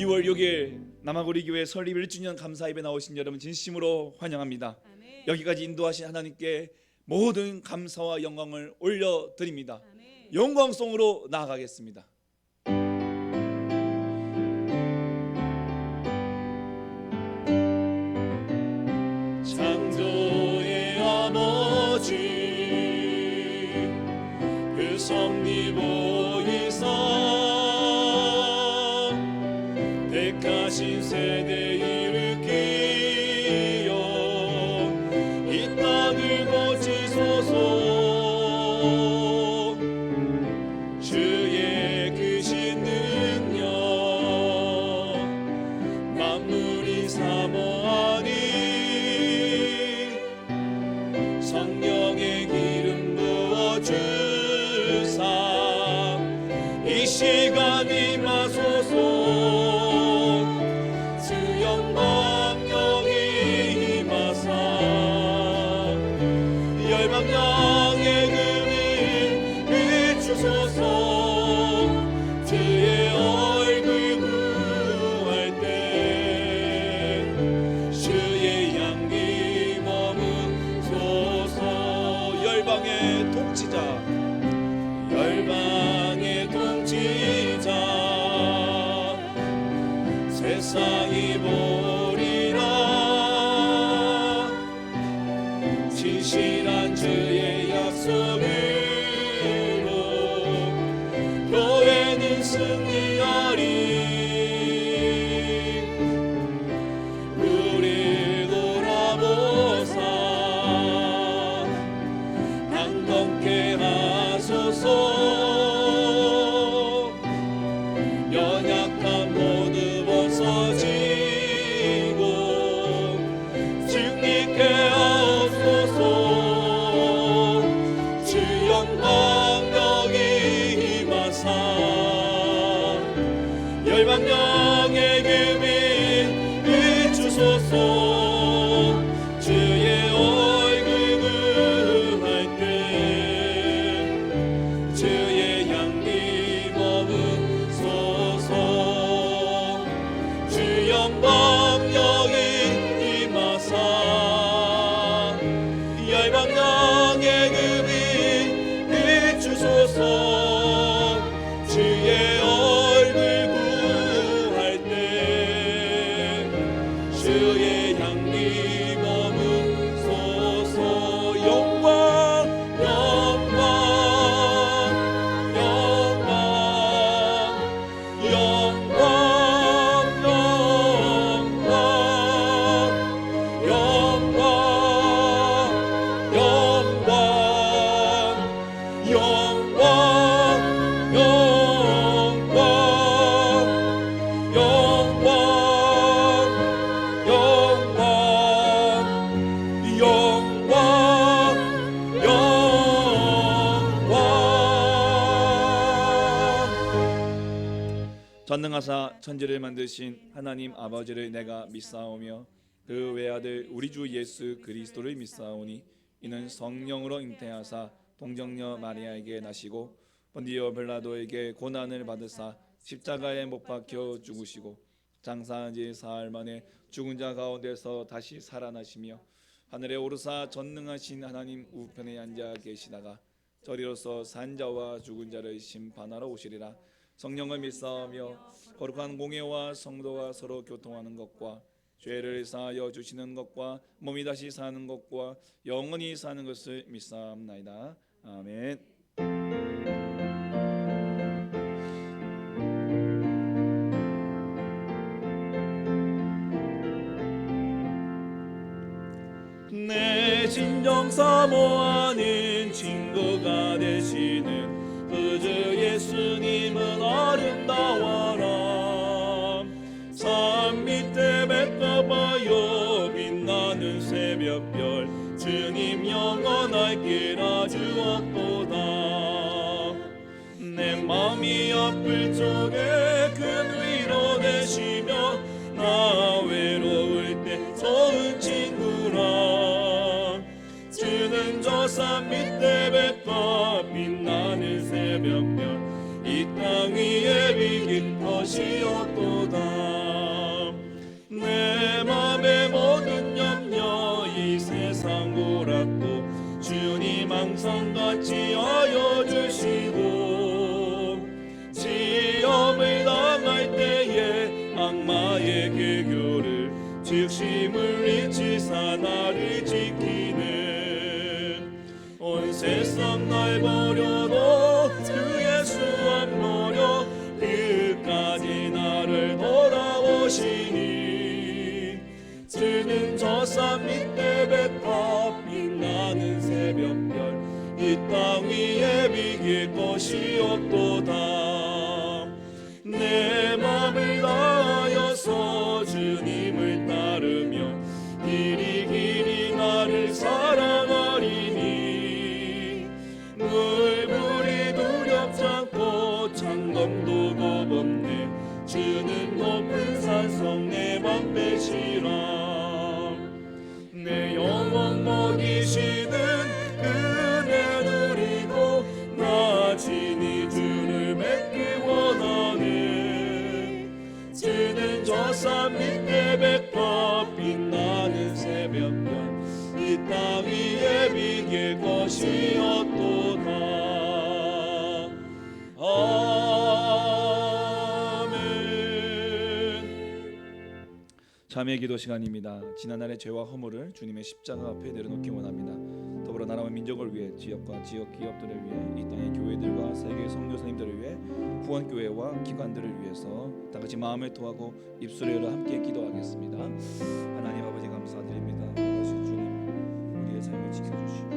2월 6일 남아구리 교회 설립 1주년 감사 예배 나오신 여러분 진심으로 환영합니다. 아멘. 여기까지 인도하신 하나님께 모든 감사와 영광을 올려드립니다. 아멘. 영광송으로 나아가겠습니다. 창조의 아버지 그 섭리 보이사 택하신 세대 일으키어 이 땅을 고치소서. 주의 크신 능력 만물이 사모하니 성령의 기름 부어주사 이 시간 임하소서. 주 영광력이 임하사 열방령의 금을 비추소서. 주의 얼굴 구할 때 주의 향기 머무소서. 열방의 통치자 열방의 통치자 세상이 보리라. 진실한 주의 약속으로 교회는 승리하리. 우리 돌아보사 강건케 하소서. 연약함 모두 벗어지고 증리케 하옵소서. 주 영광력이 임하사 열방령의 금을 비추소서. 주의 얼굴 구할 때 주의 향기 머무소서. 주 영광력이 임하사 열방령의 금을 비추소서. 주의 얼굴 구할 때 주의 향기 머무소서. 영광 영광 영광 영광 영광 영광 영광 영광 전능하사 천지를 만드신 하나님 아버지를 내가 믿사오며 그 외아들 우리 주 예수 그리스도를 믿사오니 이는 성령으로 잉태하사 동정녀 마리아에게 나시고 본디오 빌라도에게 고난을 받으사 십자가에 못 박혀 죽으시고 장사한 지 사흘 만에 죽은 자 가운데서 다시 살아나시며 하늘에 오르사 전능하신 하나님 우편에 앉아 계시다가 저리로서 산자와 죽은 자를 심판하러 오시리라. 성령을 믿사오며 거룩한 공예와 성도와 서로 교통하는 것과 죄를 사하여 주시는 것과 몸이 다시 사는 것과 영원히 사는 것을 믿사옵나이다. 아멘. 내 진정 사모하는 친구가 되시는 주 예수님은 아름다워라. 산 밑에 뱉어봐요 빛나는 새벽별 주님 영원할 길아 주옵보다. 내 맘이 아플 적에 큰 위로 되시며 나 외로울 때 좋은 친구라. 주는 저 산 밑에 뱉어 빛나는 새벽별 이 땅 위에 비길 것이었도다. 내 맘의 모든 염려 이 세상 고락도 주님 항상 같이 하여 주시고 즉심을 잊으사 나를 지키는 온 세상 날 버려도 주 예수 안 버려 끝까지 나를 돌아오시니 주는 저 산 밑에 백합 빛나는 새벽별 이 땅 위에 비길 것이 없도다. 내 맘을 다하여서 주님을 따르며 길이 나를 사랑하리니 물불이 두렵지 않고 창검도 겁없네 주는 높은 산성 내 방패시라. 내 영혼 먹이시는 은혜 누리고 나 친히 주를 맺기 원하네. 주는 저 산 밑에 백합 빛나는 새벽별 이 땅 위에 비길 것이 없도다. 자매의 기도 시간입니다. 지난날의 죄와 허물을 주님의 십자가 앞에 내려놓기 원합니다. 더불어 나라와 민족을 위해 지역과 지역 기업들을 위해 이 땅의 교회들과 세계의 선교사님들을 위해 후원교회와 기관들을 위해서 다같이 마음을 토하고 입술로 함께 기도하겠습니다. 하나님 아버지 감사드립니다. 아버지 주님 우리의 삶을 지켜주시고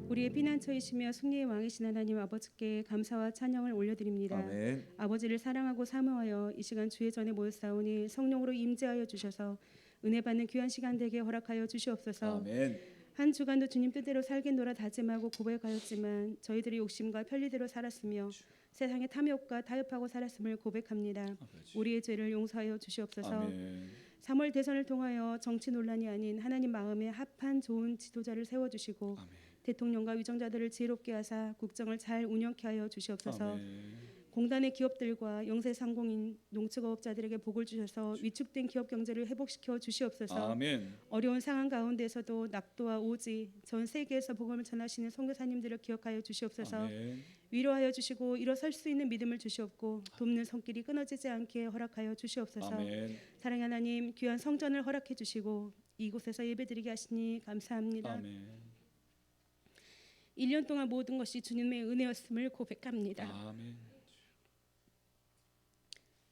우리의 피난처이시며 승리의 왕이신 하나님 아버지께 감사와 찬양을 올려드립니다. 아멘. 아버지를 사랑하고 사모하여 이 시간 주의 전에 모였사오니 성령으로 임재하여 주셔서 은혜 받는 귀한 시간 되게 허락하여 주시옵소서. 아멘. 한 주간도 주님 뜻대로 살겠노라 다짐하고 고백하였지만 저희들의 욕심과 편리대로 살았으며 세상의 탐욕과 타협하고 살았음을 고백합니다. 아버지. 우리의 죄를 용서하여 주시옵소서. 아멘. 3월 대선을 통하여 정치 논란이 아닌 하나님 마음에 합한 좋은 지도자를 세워주시고 아멘. 대통령과 위정자들을 지혜롭게 하사 국정을 잘 운영케 하여 주시옵소서. 아멘. 공단의 기업들과 영세상공인 농축업자들에게 복을 주셔서 위축된 기업 경제를 회복시켜 주시옵소서. 아멘. 어려운 상황 가운데서도 낙도와 오지 전 세계에서 복음을 전하시는 선교사님들을 기억하여 주시옵소서. 아멘. 위로하여 주시고 일어설 수 있는 믿음을 주시옵고 돕는 손길이 끊어지지 않게 허락하여 주시옵소서. 아멘. 사랑의 하나님 귀한 성전을 허락해 주시고 이곳에서 예배드리게 하시니 감사합니다. 아멘. 1년 동안 모든 것이 주님의 은혜였음을 고백합니다. 아멘.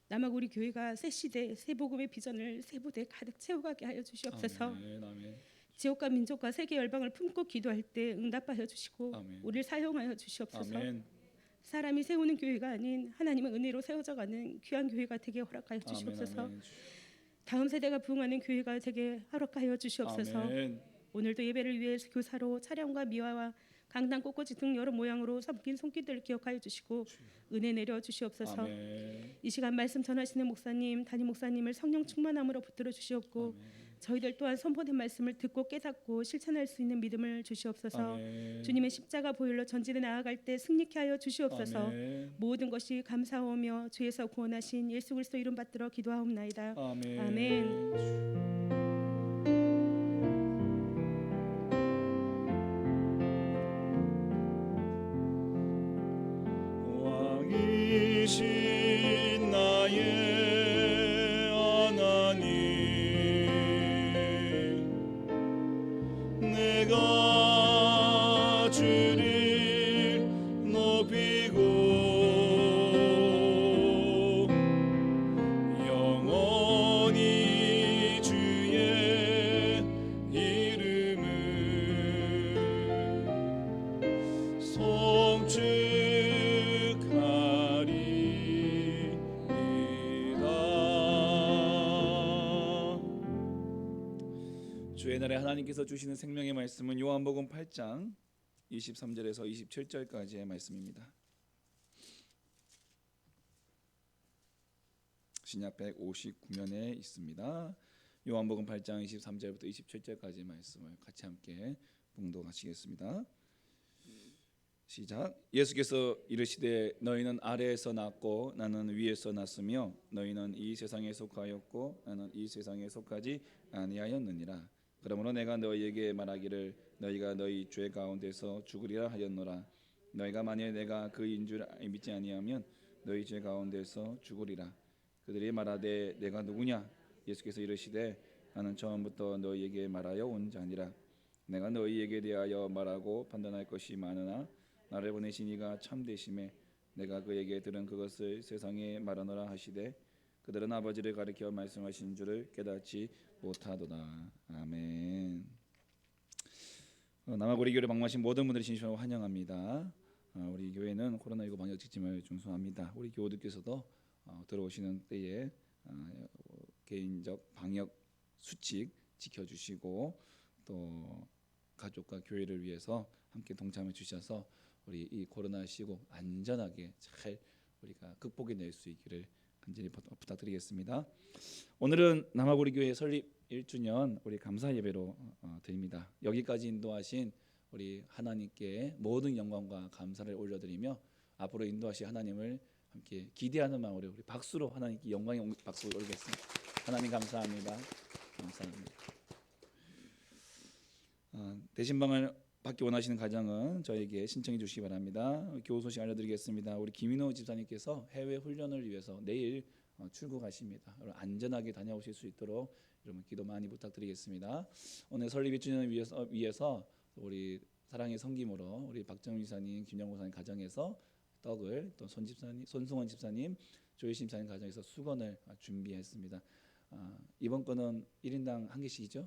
남아고 우리 교회가 새 시대 새 복음의 비전을 새 부대 가득 채워가게 하여 주시옵소서. 아멘. 아멘. 지역과 민족과 세계 열방을 품고 기도할 때 응답하여 주시고 아멘. 우리를 사용하여 주시옵소서. 아멘. 사람이 세우는 교회가 아닌 하나님의 은혜로 세워져가는 귀한 교회가 되게 허락하여 아멘. 주시옵소서. 아멘. 다음 세대가 부흥하는 교회가 되게 허락하여 주시옵소서. 아멘. 오늘도 예배를 위해 교사로 차량과 미화와 강단 꽃꽂이 등 여러 모양으로 섬긴 손길들을 기억하여 주시고 은혜 내려 주시옵소서. 아멘. 이 시간 말씀 전하시는 목사님, 담임 목사님을 성령 충만함으로 붙들어 주시옵고 저희들 또한 선포된 말씀을 듣고 깨닫고 실천할 수 있는 믿음을 주시옵소서. 아멘. 주님의 십자가 보혈로 전진에 나아갈 때 승리케 하여 주시옵소서. 아멘. 모든 것이 감사하오며 주에서 구원하신 예수 그리스도 이름 받들어 기도하옵나이다. 아멘. 아멘. 왕이신 나의 하나님 내가 주를 주의 날에 하나님께서 주시는 생명의 말씀은 요한복음 8장 23절에서 27절까지의 말씀입니다. 신약 159면에 있습니다. 요한복음 8장 23절부터 27절까지 말씀을 같이 함께 봉독하시겠습니다. 시작. 예수께서 이르시되 너희는 아래에서 났고 나는 위에서 났으며 너희는 이 세상에 속하였고 나는 이 세상에 속하지 아니하였느니라. 그러므로 내가 너희에게 말하기를 너희가 너희 죄 가운데서 죽으리라 하였노라. 너희가 만일 내가 그인 줄 믿지 아니하면 너희 죄 가운데서 죽으리라. 그들이 말하되 내가 누구냐? 예수께서 이르시되 나는 처음부터 너희에게 말하여 온 자니라. 내가 너희에게 대하여 말하고 판단할 것이 많으나 나를 보내신 이가 참되심에 내가 그에게 들은 그것을 세상에 말하노라 하시되 그들은 아버지를 가리켜 말씀하신 줄을 깨닫지 못하도다. 아멘. 남아구리 교회를 방문하신 모든 분들을 진심으로 환영합니다. 우리 교회는 코로나19 방역 지침을 준수합니다. 우리 교우들께서도 들어오시는 때에 개인적 방역 수칙 지켜주시고 또 가족과 교회를 위해서 함께 동참해 주셔서 우리 이 코로나 시국 안전하게 잘 우리가 극복해낼 수 있기를 간절히 부탁드리겠습니다. 오늘은 남아구리 교회 설립 1주년 우리 감사 예배로 드립니다. 여기까지 인도하신 우리 하나님께 모든 영광과 감사를 올려드리며 앞으로 인도하실 하나님을 함께 기대하는 마음으로 우리 박수로 하나님께 영광의 박수 올리겠습니다. 하나님 감사합니다. 감사합니다. 대신방을 받기 원하시는 가정은 저에게 신청해 주시기 바랍니다. 교우 소식 알려드리겠습니다. 우리 김인호 집사님께서 해외 훈련을 위해서 내일 출국하십니다. 여러분 안전하게 다녀오실 수 있도록 여러분 기도 많이 부탁드리겠습니다. 오늘 설립 1주년을 위해서 우리 사랑의 섬김으로 우리 박정민 집사님, 김영호 집사님 가정에서 떡을 또 손승원 집사님, 조혜심 집사님 가정에서 수건을 준비했습니다. 이번 거는 1인당 한 개씩이죠?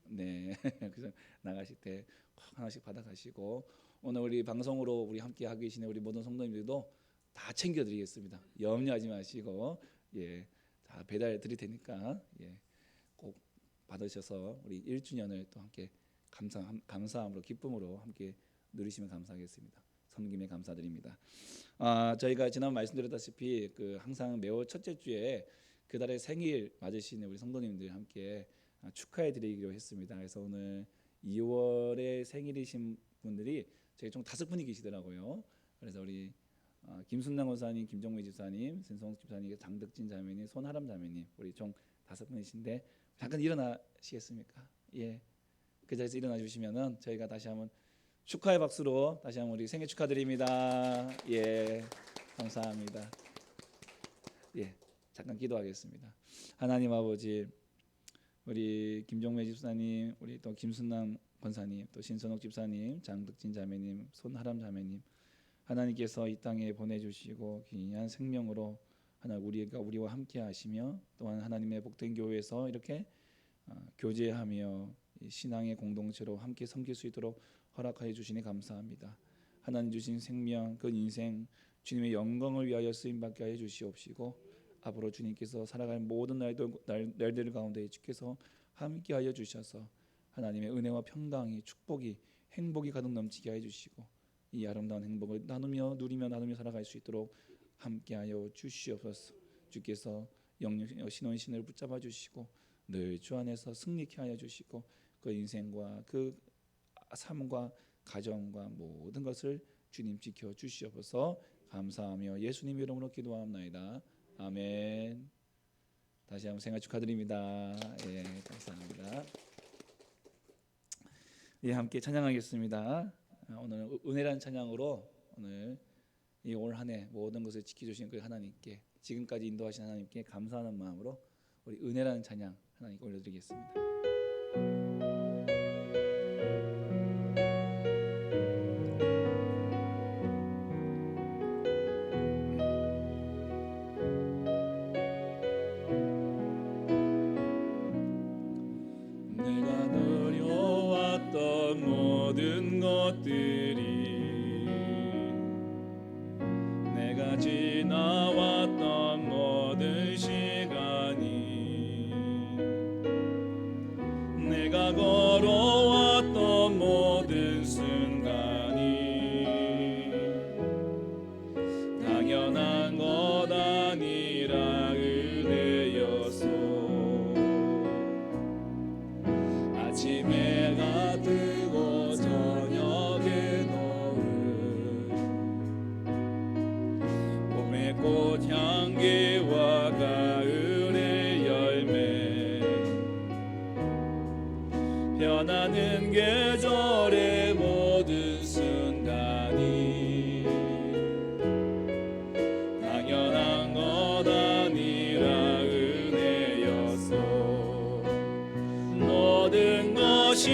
네. 그래서 나가실 때 하나씩 받아가시고 오늘 우리 방송으로 우리 함께 하고 계시는 우리 모든 성도님들도 다 챙겨드리겠습니다. 염려하지 마시고 다 배달 드릴 테니까 꼭 받으셔서 우리 1주년을 또 함께 감사함으로 기쁨으로 함께 누리시면 감사하겠습니다. 섬김에 감사드립니다. 저희가 지난 말씀드렸다시피 항상 매월 첫째 주에 그달의 생일 맞으시는 우리 성도님들 함께 축하해 드리기로 했습니다. 그래서 오늘 2월에 생일이신 분들이 저희 총 5분이 계시더라고요. 그래서 우리 김순남 권사님, 김정미 집사님, 신성욱 집사님, 장덕진 자매님, 손하람 자매님 우리 총 5분이신데 잠깐 일어나시겠습니까? 예, 그 자리에서 일어나 주시면은 저희가 다시 한번 축하의 박수로 다시 한번 우리 생일 축하드립니다. 예, 감사합니다. 예, 잠깐 기도하겠습니다. 하나님 아버지, 우리 김종매 집사님, 우리 또 김순남 권사님, 또 신선옥 집사님, 장덕진 자매님, 손하람 자매님, 하나님께서 이 땅에 보내주시고 귀한 생명으로 우리와 함께하시며 또한 하나님의 복된 교회에서 이렇게 교제하며 신앙의 공동체로 함께 섬길 수 있도록 허락하여 주시니 감사합니다. 하나님 주신 생명, 그 인생 주님의 영광을 위하여 쓰임받게 하여 주시옵시고 앞으로 주님께서 살아갈 모든 날들 가운데 주께서 함께하여 주셔서 하나님의 은혜와 평강이 축복이 행복이 가득 넘치게 하여 주시고 이 아름다운 행복을 누리며 살아갈 수 있도록 함께하여 주시옵소서. 주께서 영영 신원신을 붙잡아 주시고 늘 주 안에서 승리케 하여 주시고 그 인생과 그 삶과 가정과 모든 것을 주님 지켜 주시옵소서. 감사하며 예수님 이름으로 기도합나이다. 아멘. 다시 한번 생일 축하드립니다. 예, 감사합니다. 예, 함께 찬양하겠습니다. 오늘 은혜라는 찬양으로 오늘 이 올 한 해 모든 것을 지켜주신 그 하나님께 지금까지 인도하신 하나님께 감사하는 마음으로 우리 은혜라는 찬양 하나님께 올려드리겠습니다. 내가 누려왔던 모든 것들이 내가 지나왔던 모든 시간이 내가 아침에 가뜨고 저녁에 노을 봄의 꽃향기와 가을의 열매 변하는 계절의 모든 순간이 당연한 것 아니라 은혜였소. 모든 것이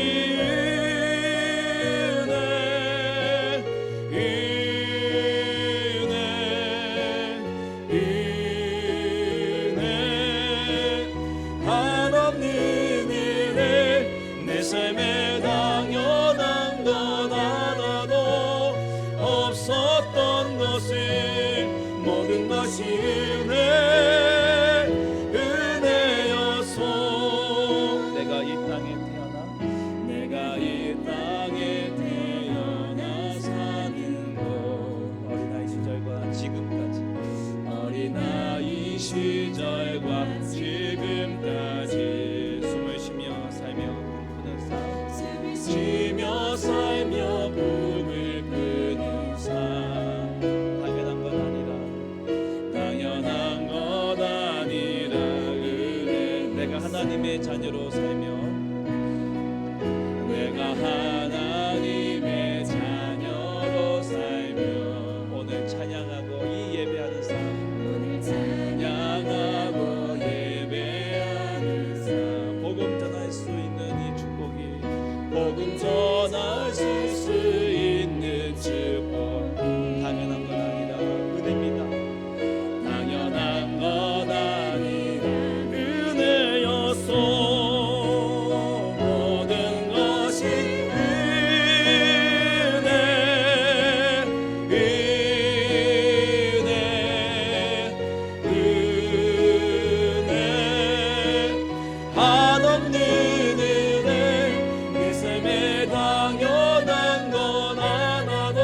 은혜 한없는 은혜 내 삶에 당연한 것 하나도 없었던 것을 모든 것이 은혜였소. 내가 이 땅에 태어나 사는 것 어린아이 시절과 지금까지 어린아이 시절과 지금까지 숨을 쉬며 살며 꿈꾸는 삶 쉬며 살며 꿈을 꾸는 삶 당연한 것 아니라 은혜. 내가 하나님의 자녀로 살며 내가 하나님의 자녀로 살며 오늘 찬양하고 이 예배하는 삶 오늘 찬양하고 예배하는 삶 복음 전할 수 있는 이 축복이 복음 전할 수 있는 축복 당연한 건 아니라 은혜입니다. 당연한 건 아니라 은혜였소. 모든 것이 은혜 한없는 은혜 내 삶에 당연한 건 하나도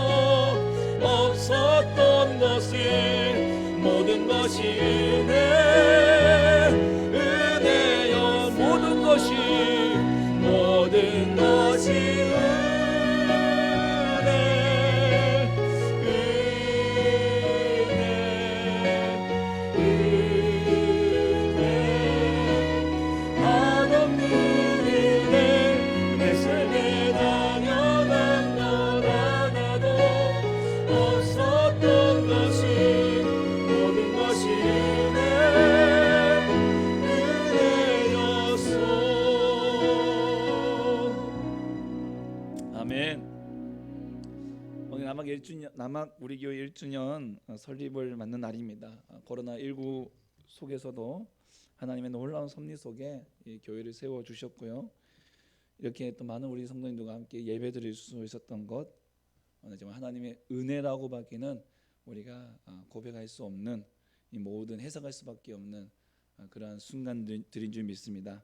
없었던 것을 모든 것이 은혜여. 모든 것이 한없는 은혜 내 삶에 당연한 것 하나도 없었던 것이 모든 것이 은혜였소. 아멘. 오늘 남학 우리 교회 1주년 설립을 맞는 날입니다. 코로나19 속에서도 하나님의 놀라운 섭리 속에 이 교회를 세워 주셨고요. 이렇게 또 많은 우리 성도님들과 함께 예배드릴 수 있었던 것 정말 하나님의 은혜라고밖에는 우리가 고백할 수 없는 이 모든 해석할 수밖에 없는 그러한 순간들인 줄 믿습니다.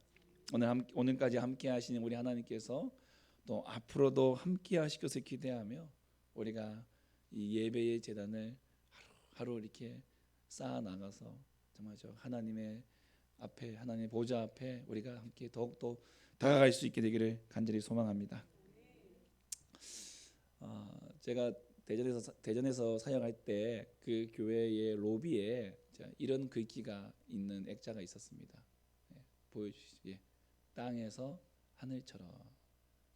오늘까지 함께 하시는 우리 하나님께서 또 앞으로도 함께 하실 것을 기대하며 우리가 이 예배의 제단을 하루 이렇게 쌓아 나가서 정말 저 하나님의 앞에 하나님의 보좌 앞에 우리가 함께 더욱더 다가갈 수 있게 되기를 간절히 소망합니다. 제가 대전에서 사역할 때 그 교회의 로비에 이런 글귀가 있는 액자가 있었습니다. 보여주시죠. 땅에서 하늘처럼.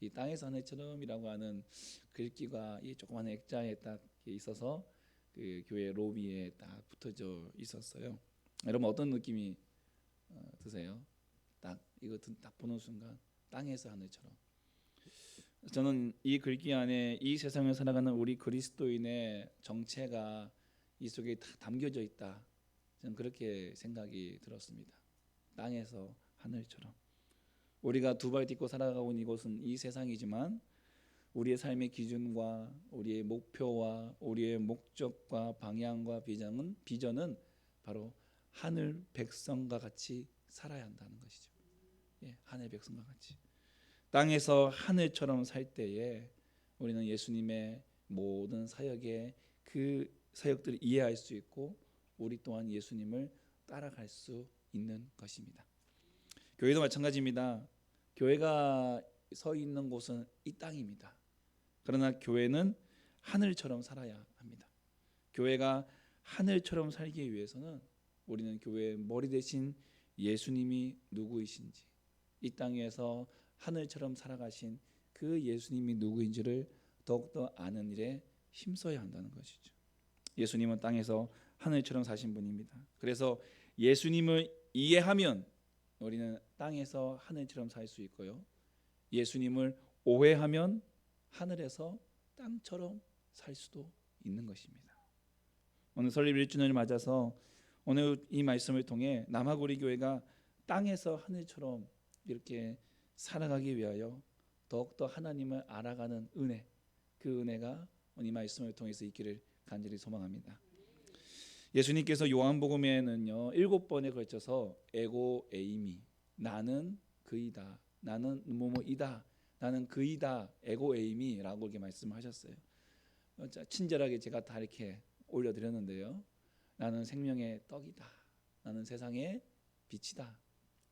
이 땅에서 하늘처럼이라고 하는 글귀가 이 조그마한 액자에 딱 있어서 그 교회 로비에 딱 붙어져 있었어요. 여러분 어떤 느낌이 드세요? 딱 이거 딱 보는 순간 땅에서 하늘처럼. 저는 이 글귀 안에 이 세상을 살아가는 우리 그리스도인의 정체가 이 속에 다 담겨져 있다. 저는 그렇게 생각이 들었습니다. 땅에서 하늘처럼. 우리가 두 발 딛고 살아가고 있는 이곳은 이 세상이지만 우리의 삶의 기준과 우리의 목표와 우리의 목적과 방향과 비전은 바로 하늘 백성과 같이 살아야 한다는 것이죠. 하늘 백성과 같이 땅에서 하늘처럼 살 때에 우리는 예수님의 모든 사역의 그 사역들을 이해할 수 있고 우리 또한 예수님을 따라갈 수 있는 것입니다. 교회도 마찬가지입니다. 교회가 서 있는 곳은 이 땅입니다. 그러나 교회는 하늘처럼 살아야 합니다. 교회가 하늘처럼 살기 위해서는 우리는 교회의 머리 대신 예수님이 누구이신지, 이 땅에서 하늘처럼 살아가신 그 예수님이 누구인지를 더욱더 아는 일에 힘써야 한다는 것이죠. 예수님은 땅에서 하늘처럼 사신 분입니다. 그래서 예수님을 이해하면 우리는 땅에서 하늘처럼 살 수 있고요, 예수님을 오해하면 하늘에서 땅처럼 살 수도 있는 것입니다. 오늘 설립 1주년을 맞아서 오늘 이 말씀을 통해 남아구리 교회가 땅에서 하늘처럼 이렇게 살아가기 위하여 더욱더 하나님을 알아가는 은혜, 그 은혜가 오늘 이 말씀을 통해서 있기를 간절히 소망합니다. 예수님께서 요한복음에는요 7번에 걸쳐서 에고 에이미, 나는 그이다, 나는 뭐뭐이다, 나는 그이다, 에고 에이미라고 이렇게 말씀하셨어요. 친절하게 제가 다 이렇게 올려드렸는데요. 나는 생명의 떡이다, 나는 세상의 빛이다,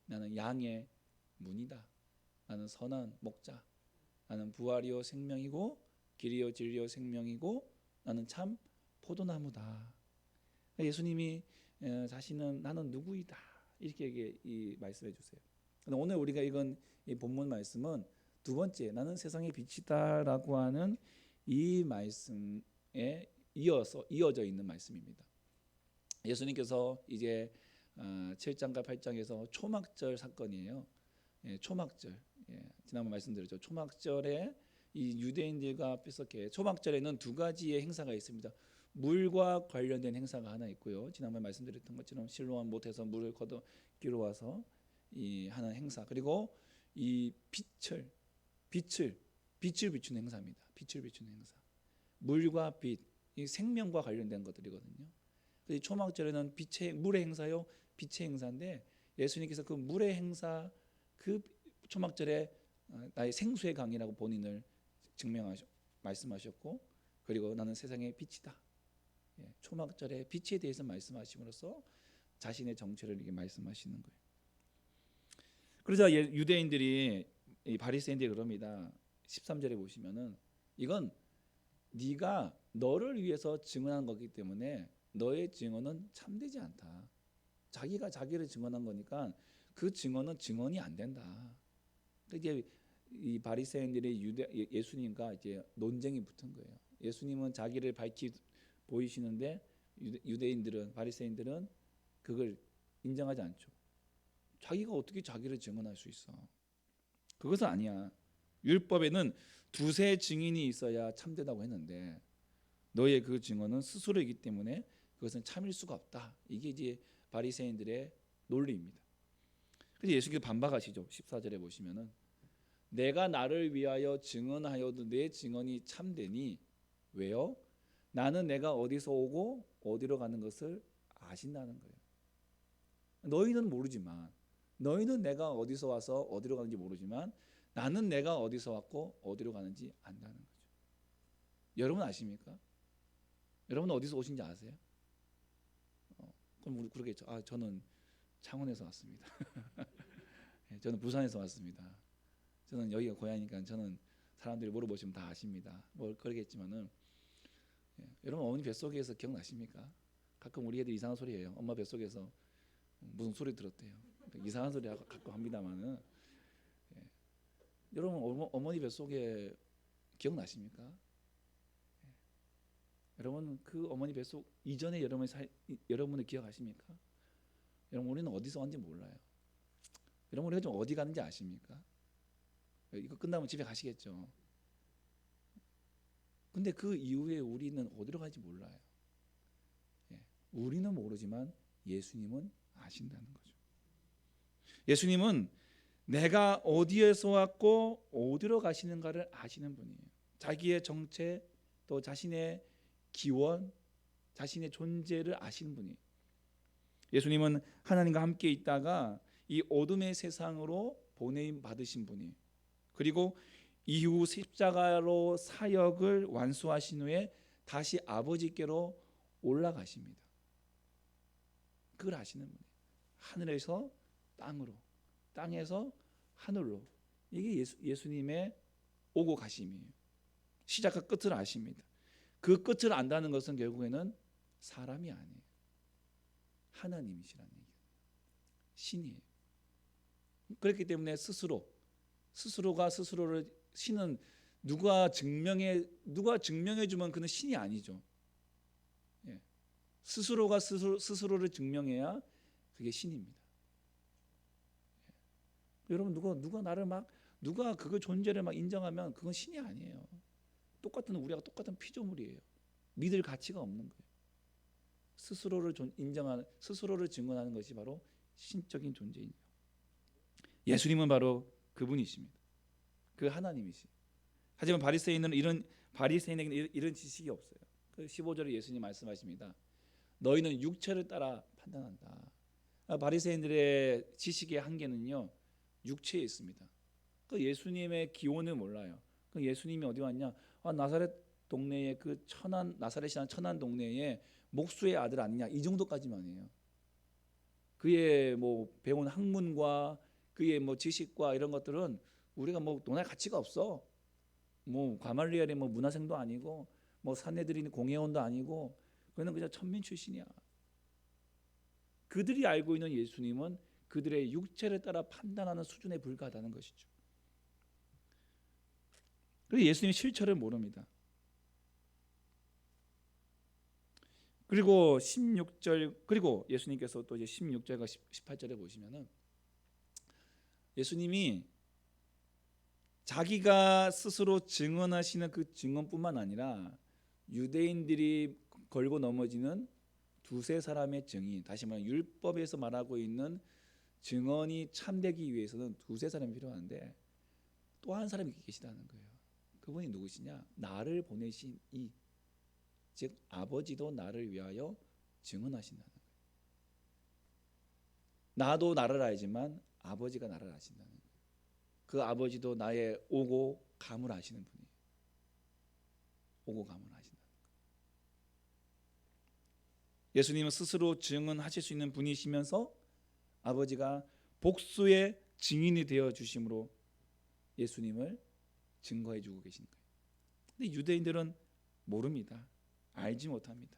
나는 양의 문이다, 나는 선한 목자, 나는 부활이요 생명이고 길이요 진리요 생명이고 나는 참 포도나무다. 예수님이 자신은 나는 누구이다 이렇게 이 말씀해 주세요. 오늘 우리가 읽은 이 본문 말씀은 두 번째, 나는 세상의 빛이다라고 하는 이 말씀에 이어져 있는 말씀입니다. 예수님께서 이제 7장과 8장에서 초막절 사건이에요. 초막절, 지난번 말씀드렸죠. 초막절에 이 유대인들과 앞에서 초막절에는 두 가지의 행사가 있습니다. 물과 관련된 행사가 하나 있고요. 지난번 말씀드렸던 것처럼 실로암 못에서 물을 걷어기로 와서 이 하는 행사, 그리고 이 빛을 비추는 행사입니다. 빛을 비추는 행사. 물과 빛, 이 생명과 관련된 것들이거든요. 그래서 초막절에는 물의 행사요, 빛의 행사인데 예수님께서 그 물의 행사, 그 초막절에 나의 생수의 강이라고 본인을 말씀하셨고, 그리고 나는 세상의 빛이다. 초막절의 빛에 대해서 말씀하심으로써 자신의 정체를 이렇게 말씀하시는 거예요. 그러자 유대인들이, 이 바리새인들이 그럽니다. 13절에 보시면은 이건 네가 너를 위해서 증언한 거기 때문에 너의 증언은 참되지 않다. 자기가 자기를 증언한 거니까 그 증언은 증언이 안 된다. 이게 이 바리새인들이 예수님과 이제 논쟁이 붙은 거예요. 예수님은 자기를 밝히 보이시는데 유대인들은, 바리새인들은 그걸 인정하지 않죠. 자기가 어떻게 자기를 증언할 수 있어? 그것은 아니야. 율법에는 두세 증인이 있어야 참되다고 했는데 너의 그 증언은 스스로이기 때문에 그것은 참일 수가 없다. 이게 이제 바리새인들의 논리입니다. 그래서 예수께서 반박하시죠. 14절에 보시면은 내가 나를 위하여 증언하여도 내 증언이 참되니 왜요? 나는 내가 어디서 오고 어디로 가는 것을 아신다는 거예요. 너희는 모르지만, 너희는 내가 어디서 와서 어디로 가는지 모르지만 나는 내가 어디서 왔고 어디로 가는지 안다는 거죠. 여러분 아십니까? 여러분 어디서 오신지 아세요? 그럼 우리 그러겠죠. 저는 창원에서 왔습니다. 저는 부산에서 왔습니다. 저는 여기가 고향이니까 저는 사람들이 물어보시면 다 아십니다. 뭐 그러겠지만은 여러분 어머니 뱃속에서 기억나십니까? 가끔 우리 애들 이상한 소리 해요. 엄마 뱃속에서 무슨 소리 들었대요. 이상한 소리 가끔 합니다만은 여러분 어머니 뱃속에 기억나십니까? 여러분 그 어머니 뱃속 이전에 여러분을 기억하십니까? 여러분 우리는 어디서 왔는지 몰라요. 여러분 우리가 좀 어디 가는지 아십니까? 이거 끝나면 집에 가시겠죠. 근데 그 이후에 우리는 어디로 갈지 몰라요. 우리는 모르지만 예수님은 아신다는 거죠. 예수님은 내가 어디에서 왔고 어디로 가시는가를 아시는 분이에요. 자기의 정체, 또 자신의 기원, 자신의 존재를 아시는 분이에요. 예수님은 하나님과 함께 있다가 이 어둠의 세상으로 보내임 받으신 분이에요. 그리고 이후 십자가로 사역을 완수하신 후에 다시 아버지께로 올라가십니다. 그걸 아시는 분이에요. 하늘에서 땅으로, 땅에서 하늘로 이게 예수님의 오고 가심이에요. 시작과 끝을 아십니다. 그 끝을 안다는 것은 결국에는 사람이 아니에요. 하나님이시라는 얘기예요. 신이에요. 그렇기 때문에 스스로가 스스로를 신은 누가 증명해 주면 그는 신이 아니죠. 예. 스스로가 스스로를 증명해야 그게 신입니다. 예. 여러분 누가 나를 누가 그 존재를 인정하면 그건 신이 아니에요. 우리가 똑같은 피조물이에요. 믿을 가치가 없는 거예요. 스스로를 인정하는, 스스로를 증언하는 것이 바로 신적인 존재입니다. 예수님은 바로 그분이십니다. 그 하나님이시. 하지만 바리새인에게는 이런 지식이 없어요. 그 15절에 예수님 말씀하십니다. 너희는 육체를 따라 판단한다. 바리새인들의 지식의 한계는요, 육체에 있습니다. 그 예수님의 기원을 몰라요. 그 예수님이 어디 왔냐? 나사렛 동네에 나사렛이라는 천한 동네에 목수의 아들 아니냐? 이 정도까지만 해요. 그의 배운 학문과 그의 지식과 이런 것들은 우리가 논할 가치가 없어. 가말리엘의 문화생도 아니고 산헤드린 공회원도 아니고 그는 그냥 천민 출신이야. 그들이 알고 있는 예수님은 그들의 육체를 따라 판단하는 수준에 불과하다는 것이죠. 그리고 예수님이 실체를 모릅니다. 그리고 16절 그리고 예수님께서 또 이제 16절과 18절에 보시면은 예수님이 자기가 스스로 증언하시는 그 증언뿐만 아니라 유대인들이 걸고 넘어지는 두세 사람의 증인, 다시 말하면 율법에서 말하고 있는 증언이 참되기 위해서는 두세 사람이 필요한데 또 한 사람이 계시다는 거예요. 그분이 누구시냐? 나를 보내신 즉 아버지도 나를 위하여 증언하신다는 거예요. 나도 나를 알지만 아버지가 나를 아신다는 거예요. 그 아버지도 나의 오고 감을 아시는 분이에요. 오고 감을 아신다는 거예요. 예수님은 스스로 증언하실 수 있는 분이시면서 아버지가 복수의 증인이 되어 주심으로 예수님을 증거해 주고 계신 거예요. 근데 유대인들은 모릅니다. 알지 못합니다.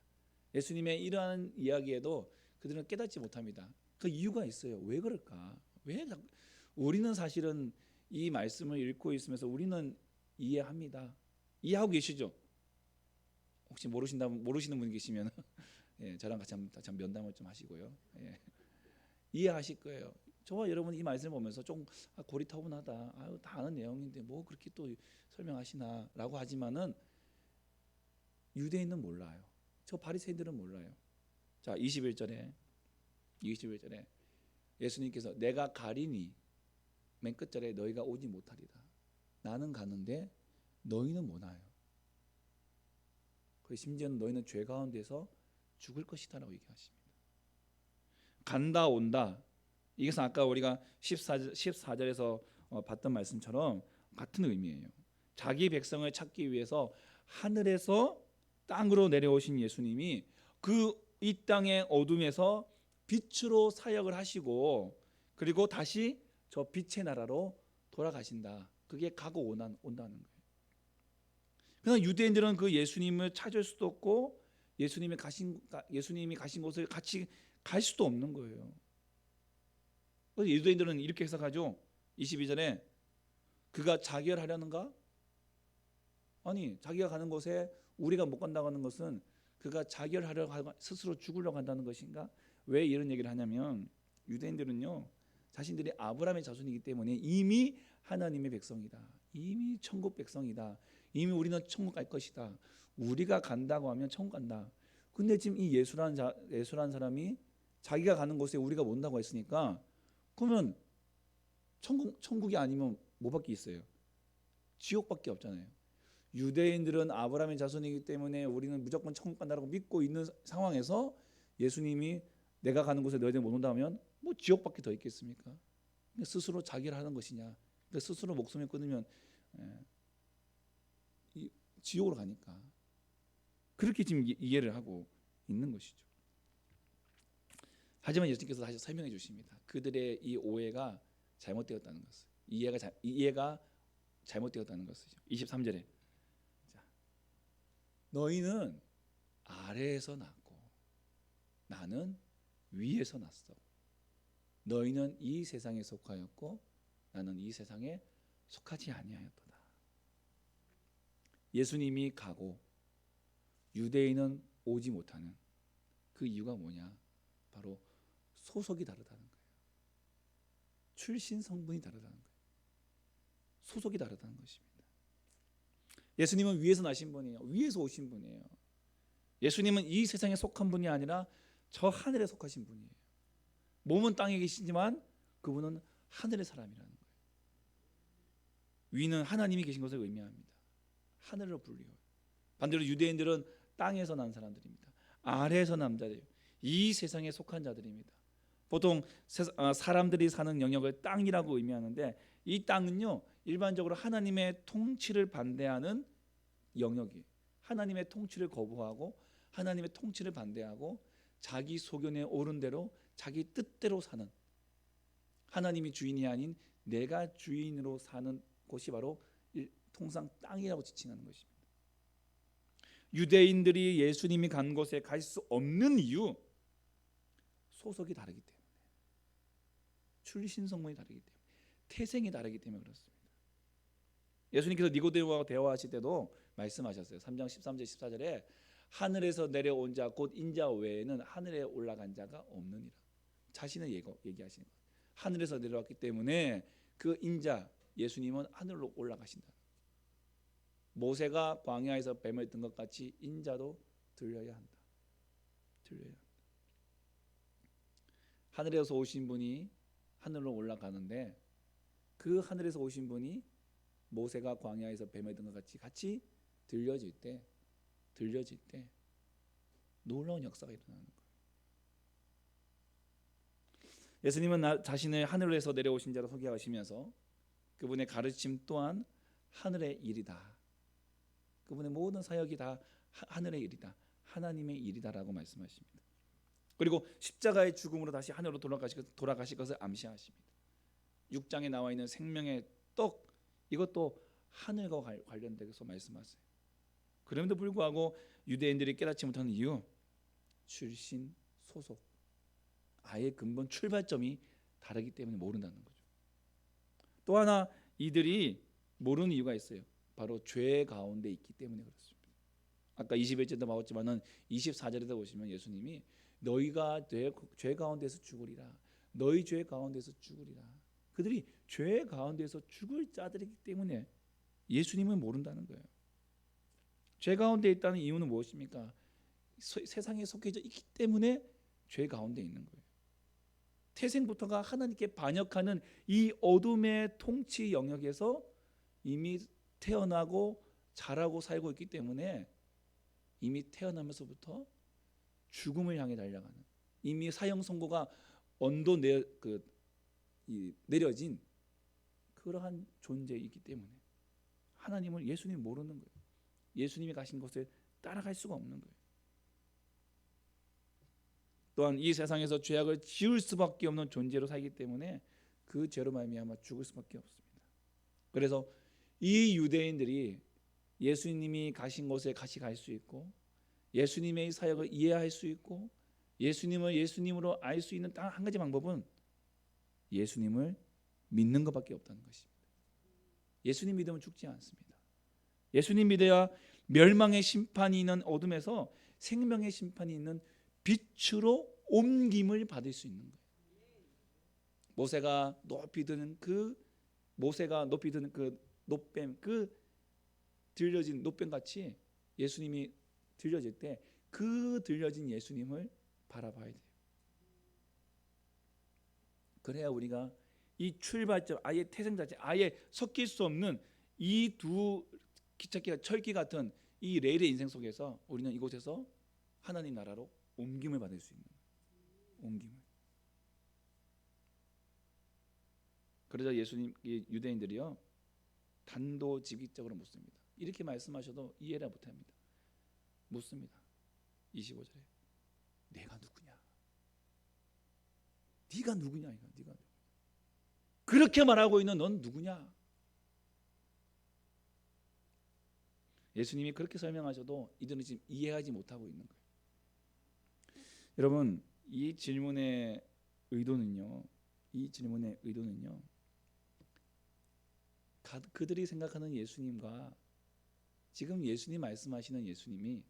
예수님의 이러한 이야기에도 그들은 깨닫지 못합니다. 그 이유가 있어요. 왜 그럴까? 우리는 사실은 이 말씀을 읽고 있으면서 우리는 이해합니다. 이해하고 계시죠? 혹시 모르시는 분 계시면 예, 저랑 같이 한번 면담을 좀 하시고요. 예. 이해하실 거예요. 저와 여러분 이 말씀을 보면서 좀 고리타분하다. 다 아는 내용인데 그렇게 또 설명하시나라고 하지만은 유대인은 몰라요. 저 바리새인들은 몰라요. 자, 21절에 예수님께서 내가 가리니 맨 끝절에 너희가 오지 못하리라. 나는 가는데 너희는 못 와요. 심지어는 너희는 죄 가운데서 죽을 것이다라고 얘기하십니다. 간다 온다. 이것은 아까 우리가 14절에서 봤던 말씀처럼 같은 의미예요. 자기 백성을 찾기 위해서 하늘에서 땅으로 내려오신 예수님이 이 땅의 어둠에서 빛으로 사역을 하시고 그리고 다시 저 빛의 나라로 돌아가신다. 그게 가고 온다는 거예요. 그러나 유대인들은 그 예수님을 찾을 수도 없고 예수님이 가신 곳을 같이 갈 수도 없는 거예요. 그래서 유대인들은 이렇게 해석하죠. 22절에 그가 자결하려는가? 아니, 자기가 가는 곳에 우리가 못 간다고 하는 것은 그가 자결하려고 하고 스스로 죽으려고 한다는 것인가? 왜 이런 얘기를 하냐면 유대인들은요, 자신들이 아브라함의 자손이기 때문에 이미 하나님의 백성이다. 이미 천국 백성이다. 이미 우리는 천국 갈 것이다. 우리가 간다고 하면 천국 간다. 근데 지금 이 예수라는 사람이 자기가 가는 곳에 우리가 못 온다고 했으니까 그러면 천국이 아니면 뭐밖에 있어요? 지옥밖에 없잖아요. 유대인들은 아브라함의 자손이기 때문에 우리는 무조건 천국 간다고 믿고 있는 상황에서 예수님이 내가 가는 곳에 너희들 못 온다면 지옥밖에 더 있겠습니까? 스스로 자기를 하는 것이냐? 스스로 목숨을 끊으면 지옥으로 가니까 그렇게 지금 이해를 하고 있는 것이죠. 하지만 예수님께서 다시 설명해 주십니다. 그들의 이 오해가 잘못되었다는 것을. 이해가 잘못되었다는 것이죠. 23절에 자, 너희는 아래에서 났고 나는 위에서 났어. 너희는 이 세상에 속하였고 나는 이 세상에 속하지 아니하였도다. 예수님이 가고 유대인은 오지 못하는 그 이유가 뭐냐? 바로 소속이 다르다는 거예요. 출신 성분이 다르다는 거예요. 소속이 다르다는 것입니다. 예수님은 위에서 나신 분이에요. 위에서 오신 분이에요. 예수님은 이 세상에 속한 분이 아니라 저 하늘에 속하신 분이에요. 몸은 땅에 계시지만 그분은 하늘의 사람이라는 거예요. 위는 하나님이 계신 것을 의미합니다. 하늘로 불리워요. 반대로 유대인들은 땅에서 난 사람들입니다. 아래에서 난 자들이에요. 이 세상에 속한 자들입니다. 보통 사람들이 사는 영역을 땅이라고 의미하는데 이 땅은요 일반적으로 하나님의 통치를 반대하는 영역이에요. 하나님의 통치를 거부하고 하나님의 통치를 반대하고 자기 소견에 옳은 대로 자기 뜻대로 사는, 하나님이 주인이 아닌 내가 주인으로 사는 곳이 바로 통상 땅이라고 지칭하는 것입니다. 유대인들이 예수님이 간 곳에 갈 수 없는 이유, 소속이 다르기 때문에, 출신 성분이 다르기 때문에, 태생이 다르기 때문에 그렇습니다. 예수님께서 니고데모와 대화하실 때도 말씀하셨어요. 3장 13절 14절에 하늘에서 내려온 자 곧 인자 외에는 하늘에 올라간 자가 없느니라. 자신을 얘기하시는 거예요. 하늘에서 내려왔기 때문에 그 인자 예수님은 하늘로 올라가신다. 모세가 광야에서 뱀을 든 것 같이 인자도 들려야 한다. 들려야 한다. 하늘에서 오신 분이 하늘로 올라가는데 그 하늘에서 오신 분이 모세가 광야에서 뱀을 든 것 같이 들려질 때 놀라운 역사가 일어나는 거예요. 예수님은 자신을 하늘에서 내려오신 자로 소개하시면서 그분의 가르침 또한 하늘의 일이다. 그분의 모든 사역이 다 하늘의 일이다. 하나님의 일이다라고 말씀하십니다. 그리고 십자가의 죽음으로 다시 하늘로 돌아가실 것을 암시하십니다. 6장에 나와 있는 생명의 떡, 이것도 하늘과 관련돼서 말씀하세요. 그럼에도 불구하고 유대인들이 깨닫지 못하는 이유, 출신, 소속, 아예 근본 출발점이 다르기 때문에 모른다는 거죠. 또 하나 이들이 모르는 이유가 있어요. 바로 죄 가운데 있기 때문에 그렇습니다. 아까 21절도 나왔지만은 24절에도 보시면 예수님이 너희가 죄 가운데서 죽으리라. 너희 죄 가운데서 죽으리라. 그들이 죄 가운데서 죽을 자들이기 때문에 예수님은 모른다는 거예요. 죄 가운데 있다는 이유는 무엇입니까? 세상에 속해져 있기 때문에 죄 가운데 있는 거예요. 태생부터가 하나님께 반역하는 이 어둠의 통치 영역에서 이미 태어나고 자라고 살고 있기 때문에 이미 태어나면서부터 죽음을 향해 달려가는, 이미 사형 선고가 내려진 그러한 존재이기 때문에 하나님을, 예수님을 모르는 거예요. 예수님이 가신 곳에 따라갈 수가 없는 거예요. 또한 이 세상에서 죄악을 지을 수밖에 없는 존재로 살기 때문에 그 죄로 말미암아 죽을 수밖에 없습니다. 그래서 이 유대인들이 예수님이 가신 곳에 같이 갈 수 있고 예수님의 사역을 이해할 수 있고 예수님을 예수님으로 알 수 있는 딱 한 가지 방법은 예수님을 믿는 것밖에 없다는 것입니다. 예수님 믿으면 죽지 않습니다. 예수님 믿어야 멸망의 심판이 있는 어둠에서 생명의 심판이 있는 빛으로 옮김을 받을 수 있는 거예요. 모세가 높이 드는 그 노뱀, 그 들려진 노뱀 같이 예수님이 들려질 때 그 들려진 예수님을 바라봐야 돼요. 그래야 우리가 이 출발점, 아예 태생 자체, 아예 섞일 수 없는 이 두 기찻길, 철기 같은 이 레일의 인생 속에서 우리는 이곳에서 하나님 나라로 옮김을 받을 수 있는 거예요. 옮김을. 그러자 유대인들이요 단도직입적으로 묻습니다. 이렇게 말씀하셔도 이해를 못합니다. 묻습니다. 25절에 내가 누구냐? 네가 누구냐? 네가 누구냐? 그렇게 말하고 있는 넌 누구냐? 예수님이 그렇게 설명하셔도 이들은 지금 이해하지 못하고 있는 거예요. 여러분, 이 질문의 의도는요. 그들이 생각하는 예수님과 지금 예수님 말씀하시는 예수님이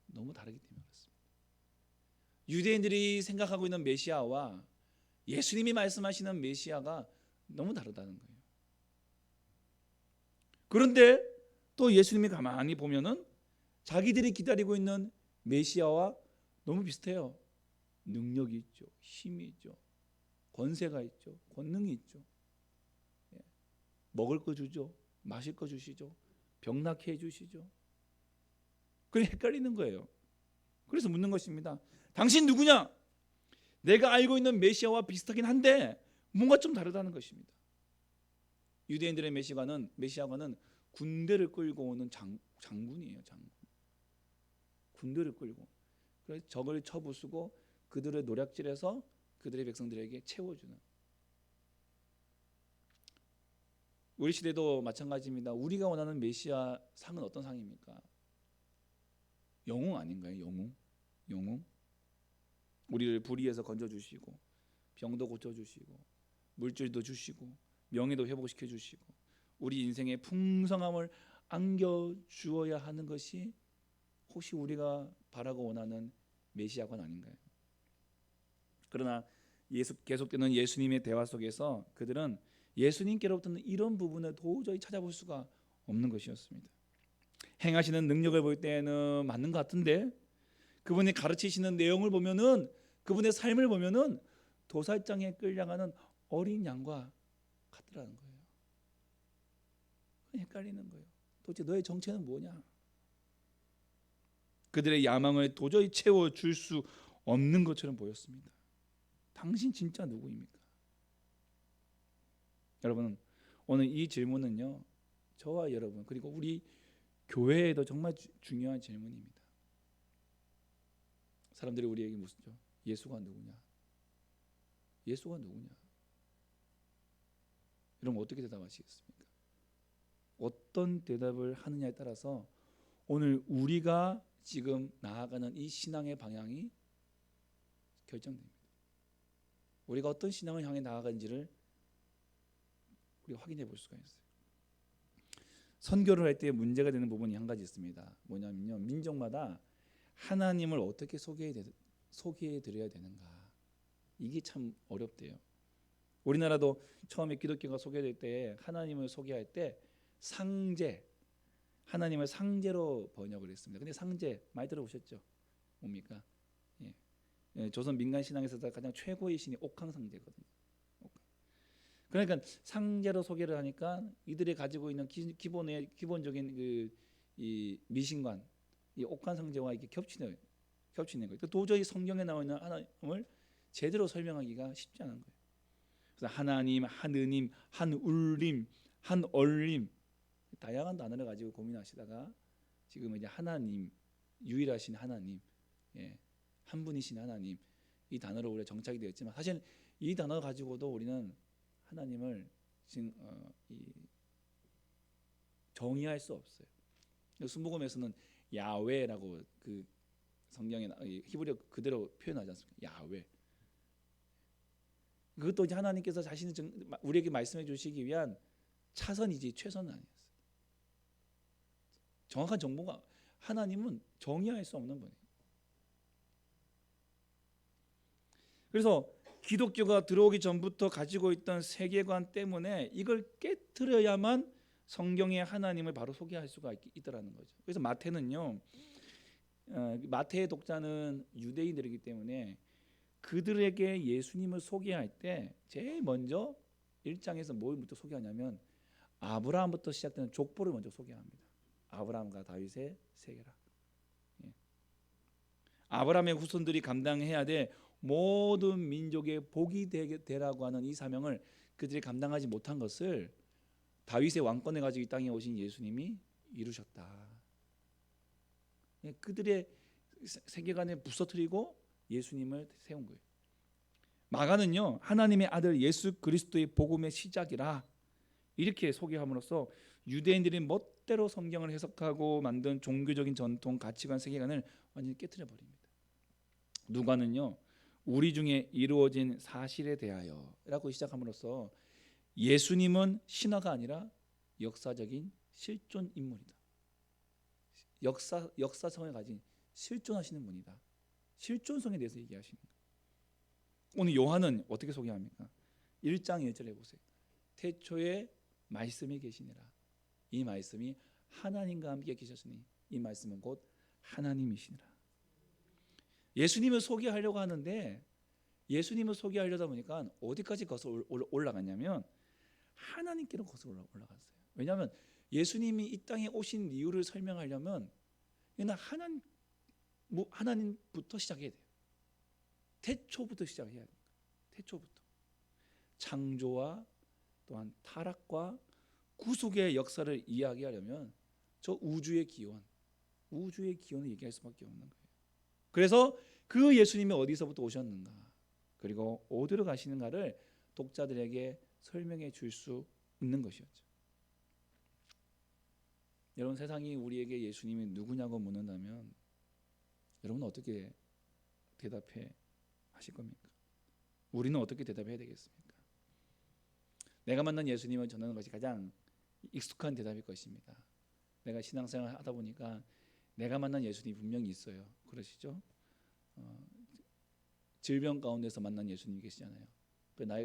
너무 다르기 때문에 그렇습니다. 유대인들이 생각하고 있는 메시아와 예수님이 말씀하시는 메시아가 너무 다르다는 거예요. 그런데 또 예수님이 가만히 보면은 자기들이 기다리고 있는 메시아와 너무 비슷해요. 능력이 있죠, 힘이 있죠, 권세가 있죠, 권능이 있죠. 먹을 거 주죠, 마실 거 주시죠, 병 낫게 해주시죠. 그래 헷갈리는 거예요. 그래서 묻는 것입니다. 당신 누구냐? 내가 알고 있는 메시아와 비슷하긴 한데 뭔가 좀 다르다는 것입니다. 유대인들의 메시아가는 군대를 끌고 오는 장군이에요. 장군. 군대를 끌고 그래서 적을 쳐부수고 그들의 노략질해서 그들의 백성들에게 채워주는. 우리 시대도 마찬가지입니다. 우리가 원하는 메시아 상은 어떤 상입니까? 영웅 아닌가요? 영웅. 우리를 불의에서 건져주시고 병도 고쳐주시고 물질도 주시고 명예도 회복시켜 주시고 우리 인생의 풍성함을 안겨주어야 하는 것이 혹시 우리가 바라고 원하는 메시아관 아닌가요? 그러나 계속되는 예수님의 대화 속에서 그들은 예수님께로부터는 이런 부분을 도저히 찾아볼 수가 없는 것이었습니다. 행하시는 능력을 볼 때는 맞는 것 같은데 그분이 가르치시는 내용을 보면은 그분의 삶을 보면은 도살장에 끌려가는 어린 양과 같더라는 거예요. 헷갈리는 거예요. 도대체 너의 정체는 뭐냐? 그들의 야망을 도저히 채워줄 수 없는 것처럼 보였습니다. 당신 진짜 누구입니까? 여러분, 오늘 이 질문은요, 저와 여러분 그리고 우리 교회에도 정말 중요한 질문입니다. 사람들이 우리에게 묻죠. 예수가 누구냐? 예수가 누구냐? 여러분 어떻게 대답하시겠습니까? 어떤 대답을 하느냐에 따라서 오늘 우리가 지금 나아가는 이 신앙의 방향이 결정됩니다. 우리가 어떤 신앙을 향해 나아가는지를 우리가 확인해 볼 수가 있어요. 선교를 할 때 문제가 되는 부분이 한 가지 있습니다. 뭐냐면요, 민족마다 하나님을 어떻게 소개해 드려야 되는가, 이게 참 어렵대요. 우리나라도 처음에 기독교가 소개될 때 하나님을 소개할 때 하나님을 상제로 번역을 했습니다. 근데 상제 많이 들어보셨죠? 뭡니까? 조선 민간 신앙에서 가장 최고의 신이 옥황상제거든요. 그러니까 상제로 소개를 하니까 이들이 가지고 있는 기본적인 이 미신관, 이 옥황상제와 이렇게 겹치는 거예요. 도저히 성경에 나와 있는 하나님을 제대로 설명하기가 쉽지 않은 거예요. 그래서 하나님, 하느님, 한울림, 한얼림 다양한 단어를 가지고 고민하시다가 지금 이제 하나님, 유일하신 하나님, 한 분이신 하나님, 이 단어로 우리가 정착이 되었지만 사실 이 단어 가지고도 우리는 하나님을 지금 정의할 수 없어요. 순복음에서는 야훼라고 그 성경에 히브리어 그대로 표현하지 않습니까? 야훼. 그것도 이제 하나님께서 자신이 우리에게 말씀해 주시기 위한 차선이지 최선은 아니었어요. 정확한 정보가 하나님은 정의할 수 없는 분이에요. 그래서 기독교가 들어오기 전부터 가지고 있던 세계관 때문에 이걸 깨트려야만 성경의 하나님을 바로 소개할 수가 있더라는 거죠. 그래서 마태는요, 마태의 독자는 유대인들이기 때문에 그들에게 예수님을 소개할 때 제일 먼저 1장에서 뭘부터 소개하냐면 아브라함부터 시작되는 족보를 먼저 소개합니다. 아브라함과 다윗의 세계라. 아브라함의 후손들이 감당해야 될 모든 민족의 복이 되라고 하는 이 사명을 그들이 감당하지 못한 것을 다윗의 왕권을 가지고 이 땅에 오신 예수님이 이루셨다. 그들의 세계관에 부서뜨리고 예수님을 세운 거예요. 마가는요, 하나님의 아들 예수 그리스도의 복음의 시작이라 이렇게 소개함으로써 유대인들이 멋대로 성경을 해석하고 만든 종교적인 전통, 가치관, 세계관을 완전히 깨트려 버립니다. 누가는요, 우리 중에 이루어진 사실에 대하여라고 시작함으로써 예수님은 신화가 아니라 역사적인 실존 인물이다. 역사성을 가진 실존하시는 분이다. 실존성에 대해서 얘기하시는 거예요. 오늘 요한은 어떻게 소개합니까? 1장 1절에 보세요. 태초에 말씀이 계시니라. 이 말씀이 하나님과 함께 계셨으니 이 말씀은 곧 하나님이시니라. 예수님을 소개하려고 하는데 예수님을 소개하려다 보니까 어디까지 거슬러 올라갔냐면 하나님께로 거슬러 올라갔어요. 왜냐하면 예수님이 이 땅에 오신 이유를 설명하려면 이는 하나님부터 시작해야 돼요. 태초부터 시작해야 돼요. 태초부터 창조와 또한 타락과 구속의 역사를 이야기하려면 저 우주의 기원을 얘기할 수밖에 없는 거예요. 그래서 그 예수님이 어디서부터 오셨는가, 그리고 어디로 가시는가를 독자들에게 설명해 줄 수 있는 것이었죠. 여러분, 세상이 우리에게 예수님이 누구냐고 묻는다면 여러분은 어떻게 대답해 하실 겁니까? 우리는 어떻게 대답해야 되겠습니까? 내가 만난 예수님을 전하는 것이 가장 익숙한 대답일 것입니다. 내가 신앙생활을 하다 보니까 내가 만난 예수님이 분명히 있어요. 그러시죠? 질병 가운데서 만난 예수님이 계시잖아요.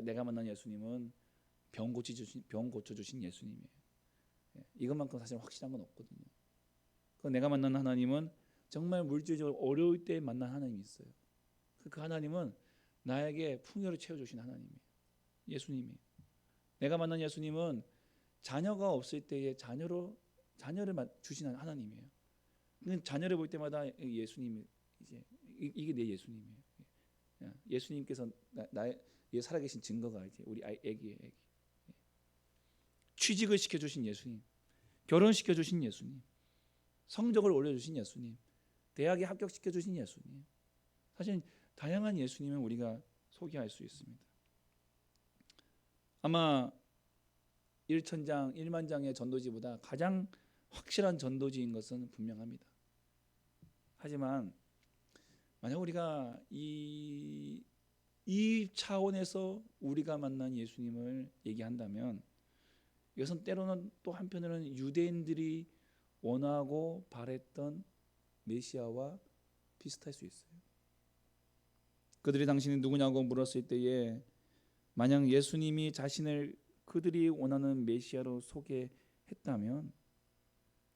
내가 만난 예수님은 병 고쳐주신 예수님이에요. 이것만큼 사실 확실한 건 없거든요. 내가 만난 하나님은 정말 물질적으로 어려울 때 만난 하나님이 있어요. 그 하나님은 나에게 풍요를 채워주신 하나님이에요. 예수님이에요. 내가 만난 예수님은 자녀가 없을 때에 자녀를 주신 하나님이에요. 자녀를 볼 때마다 예수님이 이게 내 예수님이에요. 예수님께서 나의 살아계신 증거가 이제 우리 애기예요. 애기. 취직을 시켜주신 예수님, 결혼시켜주신 예수님, 성적을 올려주신 예수님, 대학에 합격시켜주신 예수님. 사실 다양한 예수님을 우리가 소개할 수 있습니다. 아마 1만장의 전도지보다 가장 확실한 전도지인 것은 분명합니다. 하지만 만약 우리가 이 차원에서 우리가 만난 예수님을 얘기한다면 이것은 때로는 또 한편으로는 유대인들이 원하고 바랬던 메시아와 비슷할 수 있어요. 그들이 당신이 누구냐고 물었을 때에 만약 예수님이 자신을 그들이 원하는 메시아로 소개했다면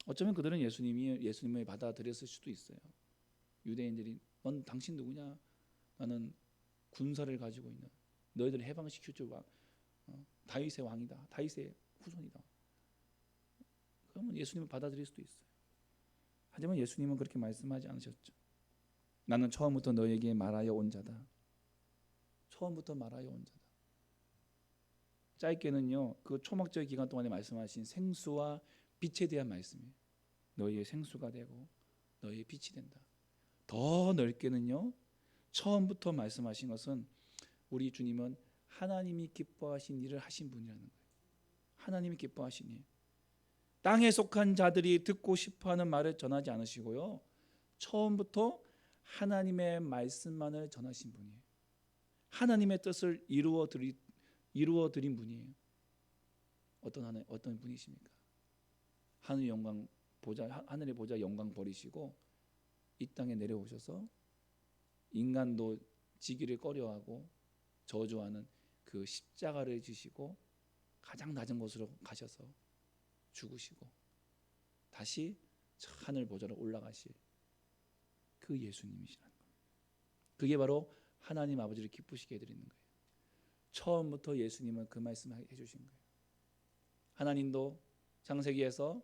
어쩌면 그들은 예수님을 받아들였을 수도 있어요. 유대인들이 넌 당신 누구냐? 나는 군사를 가지고 있는 너희들을 해방시킬 줄 다윗의 왕이다. 다윗의 후손이다. 그러면 예수님을 받아들일 수도 있어요. 하지만 예수님은 그렇게 말씀하지 않으셨죠. 나는 처음부터 너에게 말하여 온 자다. 처음부터 말하여 온 자다. 짧게는요, 그 초막절 기간 동안에 말씀하신 생수와 빛에 대한 말씀이에요. 너희의 생수가 되고 너희의 빛이 된다. 더 넓게는요, 처음부터 말씀하신 것은 우리 주님은 하나님이 기뻐하신 일을 하신 분이라는 거예요. 하나님이 기뻐하신 일. 땅에 속한 자들이 듣고 싶어하는 말을 전하지 않으시고요, 처음부터 하나님의 말씀만을 전하신 분이에요. 하나님의 뜻을 이루어 드린 분이에요. 어떤 분이십니까? 하늘의 보좌 영광 버리시고 이 땅에 내려오셔서 인간도 지기를 꺼려하고 저주하는 그 십자가를 지시고 가장 낮은 곳으로 가셔서 죽으시고 다시 하늘 보좌로 올라가실 그 예수님이시라는 거예요. 그게 바로 하나님 아버지를 기쁘시게 해드리는 거예요. 처음부터 예수님은 그 말씀을 해주신 거예요. 하나님도 창세기에서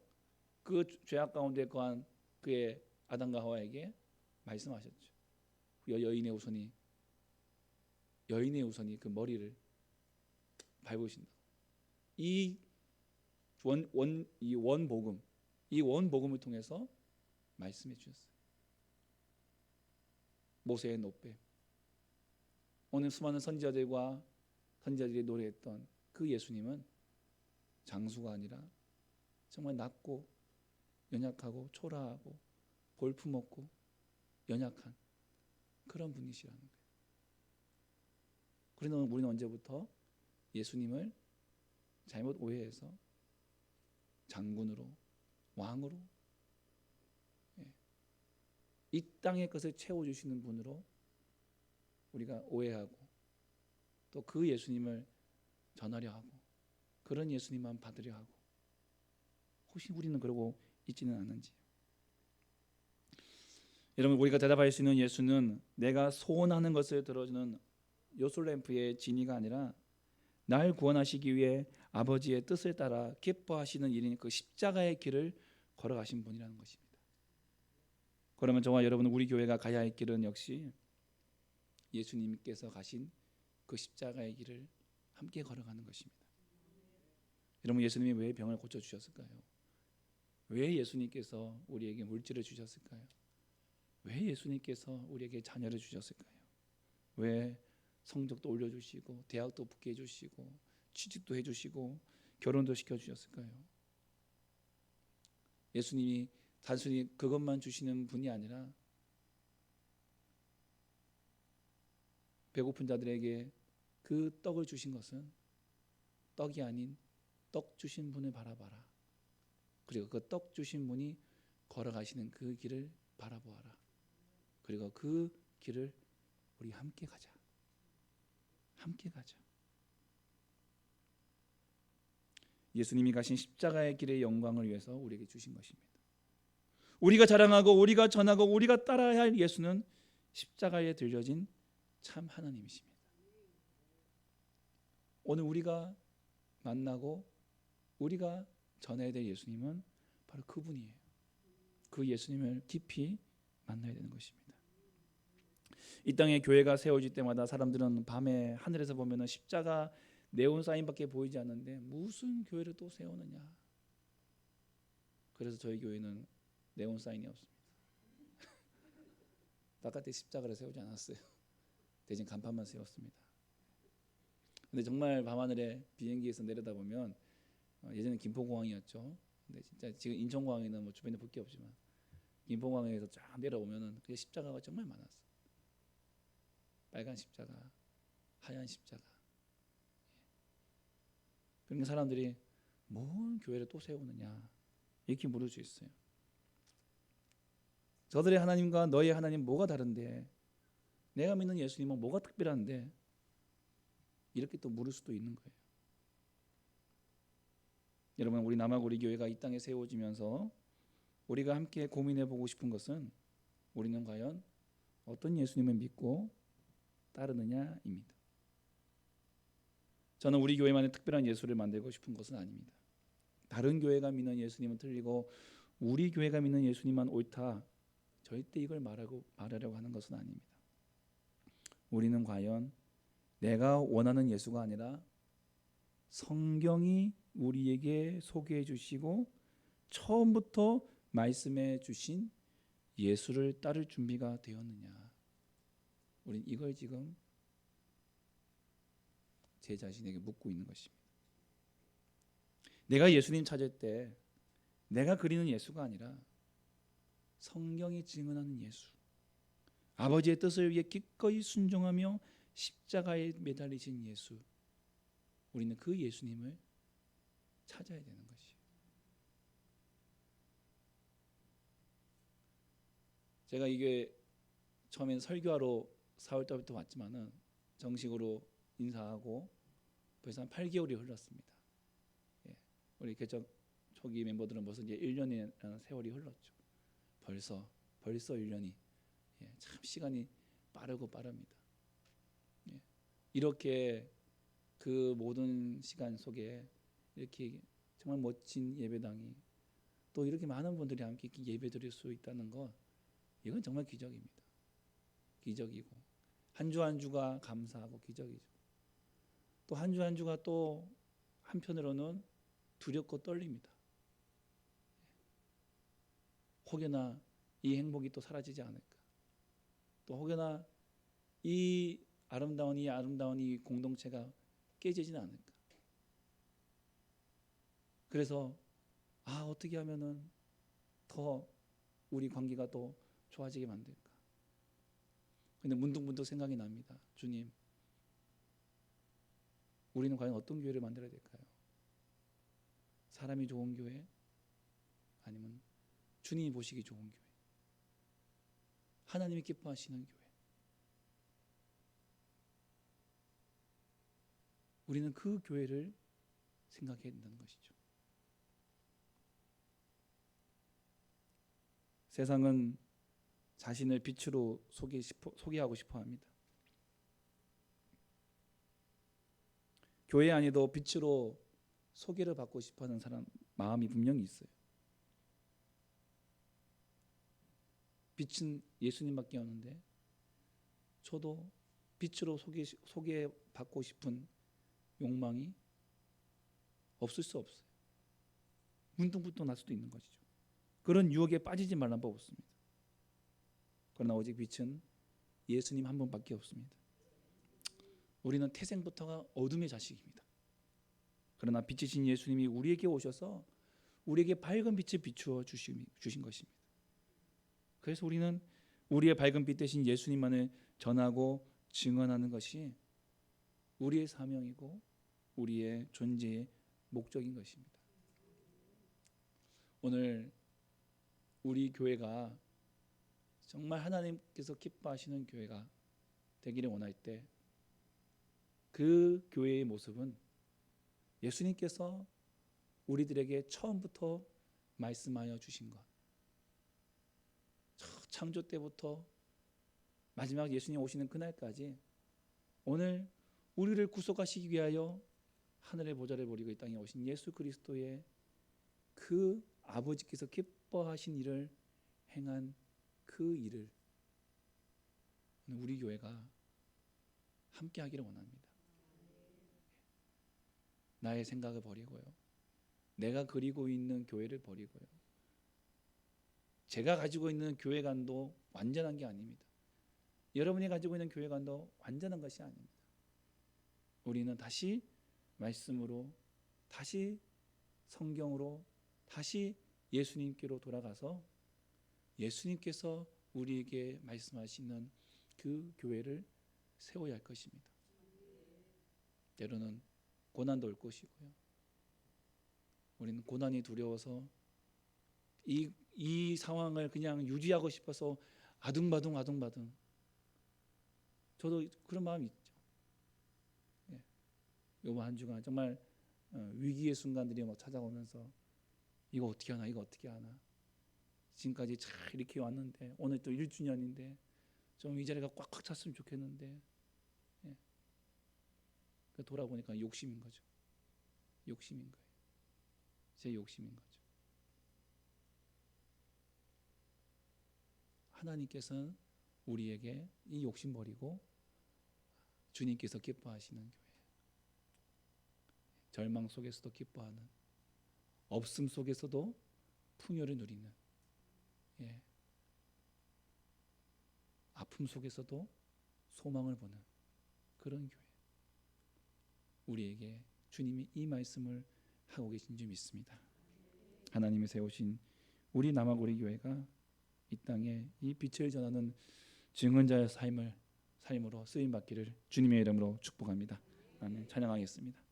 그 죄악 가운데 거한 그의 아담과 하와에게 말씀하셨죠. 여인의 우선이 그 머리를 밟으신다. 이 원복음을 통해서 말씀해 주셨어요. 모세의 노뱀. 오늘 수많은 선지자들이 노래했던 그 예수님은 장수가 아니라 정말 낮고 연약하고 초라하고 볼품없고 연약한 그런 분이시라는 거예요. 그래서 우리는 언제부터 예수님을 잘못 오해해서 장군으로, 왕으로, 이 땅의 것을 채워주시는 분으로 우리가 오해하고 또 그 예수님을 전하려 하고 그런 예수님만 받으려 하고 혹시 우리는 그러고 있지는 않은지. 여러분, 우리가 대답할 수 있는 예수는 내가 소원하는 것을 들어주는 요술램프의 지니가 아니라 날 구원하시기 위해 아버지의 뜻을 따라 기뻐하시는 일인 그 십자가의 길을 걸어가신 분이라는 것입니다. 그러면 저와 여러분, 우리 교회가 가야 할 길은 역시 예수님께서 가신 그 십자가의 길을 함께 걸어가는 것입니다. 여러분, 예수님이 왜 병을 고쳐주셨을까요? 왜 예수님께서 우리에게 물질을 주셨을까요? 왜 예수님께서 우리에게 자녀를 주셨을까요? 왜 성적도 올려주시고 대학도 붙게 해주시고 취직도 해주시고 결혼도 시켜주셨을까요? 예수님이 단순히 그것만 주시는 분이 아니라 배고픈 자들에게 그 떡을 주신 것은 떡이 아닌 떡 주신 분을 바라봐라. 그리고 그 떡 주신 분이 걸어가시는 그 길을 바라보아라. 그리고 그 길을 우리 함께 가자. 함께 가자. 예수님이 가신 십자가의 길의 영광을 위해서 우리에게 주신 것입니다. 우리가 자랑하고 우리가 전하고 우리가 따라야 할 예수는 십자가에 들려진 참 하나님이십니다. 오늘 우리가 만나고 우리가 전해야 될 예수님은 바로 그분이에요. 그 예수님을 깊이 만나야 되는 것입니다. 이 땅에 교회가 세워질 때마다 사람들은 밤에 하늘에서 보면 십자가 네온 사인밖에 보이지 않는데 무슨 교회를 또 세우느냐. 그래서 저희 교회는 네온 사인이 없습니다. 바깥에 십자가를 세우지 않았어요. 대신 간판만 세웠습니다. 근데 정말 밤하늘에 비행기에서 내려다보면 예전에 김포공항이었죠. 근데 진짜 지금 인천공항에는 뭐 주변에 볼 게 없지만 김포공항에서 쫙 내려오면은 그 십자가가 정말 많았어요. 빨간 십자가, 하얀 십자가. 그러니까 사람들이 뭔 교회를 또 세우느냐 이렇게 물을 수 있어요. 저들의 하나님과 너의 하나님 뭐가 다른데? 내가 믿는 예수님은 뭐가 특별한데? 이렇게 또 물을 수도 있는 거예요. 여러분, 우리 남아구리 교회가 이 땅에 세워지면서 우리가 함께 고민해 보고 싶은 것은 우리는 과연 어떤 예수님을 믿고 따르느냐입니다. 저는 우리 교회만의 특별한 예수를 만들고 싶은 것은 아닙니다. 다른 교회가 믿는 예수님은 틀리고 우리 교회가 믿는 예수님만 옳다, 절대 이걸 말하려고 하는 것은 아닙니다. 우리는 과연 내가 원하는 예수가 아니라 성경이 우리에게 소개해 주시고 처음부터 말씀해 주신 예수를 따를 준비가 되었느냐. 우린 이걸 지금 제 자신에게 묻고 있는 것입니다. 내가 예수님 찾을 때 내가 그리는 예수가 아니라 성경이 증언하는 예수, 아버지의 뜻을 위해 기꺼이 순종하며 십자가에 매달리신 예수, 우리는 그 예수님을 찾아야 되는 것이에요. 제가 이게 처음엔 설교하러 4월 달부터 왔지만은 정식으로 인사하고 벌써 한 8개월이 흘렀습니다. 예. 우리 개척 초기 멤버들은 벌써 이제 1년이라는 세월이 흘렀죠. 벌써 1년이 참 시간이 빠릅니다. 예. 이렇게 그 모든 시간 속에 이렇게 정말 멋진 예배당이 또 이렇게 많은 분들이 함께 예배드릴 수 있다는 것, 이건 정말 기적입니다. 기적이고 한 주 한 주가 감사하고 기적이죠. 또 한 주 한 주가 또 한편으로는 두렵고 떨립니다. 혹여나 이 행복이 또 사라지지 않을까, 또 혹여나 이 아름다운 이 공동체가 깨지지는 않을까. 그래서 어떻게 하면은 더 우리 관계가 더 좋아지게 만들까. 근데 문득문득 생각이 납니다. 주님, 우리는 과연 어떤 교회를 만들어야 될까요? 사람이 좋은 교회? 아니면 주님이 보시기 좋은 교회? 하나님이 기뻐하시는 교회? 우리는 그 교회를 생각해야 된다는 것이죠. 세상은 자신을 빛으로 소개하고 싶어 합니다. 교회 안에도 빛으로 소개를 받고 싶어 하는 사람 마음이 분명히 있어요. 빛은 예수님밖에 없는데 저도 빛으로 소개받고 싶은 욕망이 없을 수 없어요. 문득문득 날 수도 있는 것이죠. 그런 유혹에 빠지지 말란 법 없습니다. 그러나 오직 빛은 예수님 한 분밖에 없습니다. 우리는 태생부터가 어둠의 자식입니다. 그러나 빛이신 예수님이 우리에게 오셔서 우리에게 밝은 빛을 비추어 주신 것입니다. 그래서 우리는 우리의 밝은 빛 대신 예수님만을 전하고 증언하는 것이 우리의 사명이고 우리의 존재의 목적인 것입니다. 오늘 우리 교회가 정말 하나님께서 기뻐하시는 교회가 되기를 원할 때 그 교회의 모습은 예수님께서 우리들에게 처음부터 말씀하여 주신 것, 창조 때부터 마지막 예수님 오시는 그날까지 오늘 우리를 구속하시기 위하여 하늘의 보좌를 버리고 이 땅에 오신 예수 그리스도의 그 아버지께서 기뻐하신 일을 행한 그 일을 우리 교회가 함께 하기를 원합니다. 나의 생각을 버리고요, 내가 그리고 있는 교회를 버리고요, 제가 가지고 있는 교회관도 완전한 게 아닙니다. 여러분이 가지고 있는 교회관도 완전한 것이 아닙니다. 우리는 다시 말씀으로, 다시 성경으로, 다시 예수님께로 돌아가서 예수님께서 우리에게 말씀하시는 그 교회를 세워야 할 것입니다. 때로는 고난도 올 것이고요, 우리는 고난이 두려워서 이 상황을 그냥 유지하고 싶어서 아둥바둥 저도 그런 마음이 있죠. 요번 한 주간 정말 위기의 순간들이 막 찾아오면서 이거 어떻게 하나 지금까지 잘 이렇게 왔는데 오늘 또 1주년인데 좀 이 자리가 꽉꽉 찼으면 좋겠는데 돌아보니까 욕심인 거죠. 욕심인 거예요. 제 욕심인 거죠. 하나님께서는 우리에게 이 욕심 버리고 주님께서 기뻐하시는 교회, 절망 속에서도 기뻐하는, 없음 속에서도 풍요를 누리는, 아픔 속에서도 소망을 보는 그런 교회, 우리에게 주님이 이 말씀을 하고 계신 줄 믿습니다. 하나님이 세우신 우리 남아고리 교회가 이 땅에 이 빛을 전하는 증언자의 삶으로 쓰임 받기를 주님의 이름으로 축복합니다. 아멘. 찬양하겠습니다.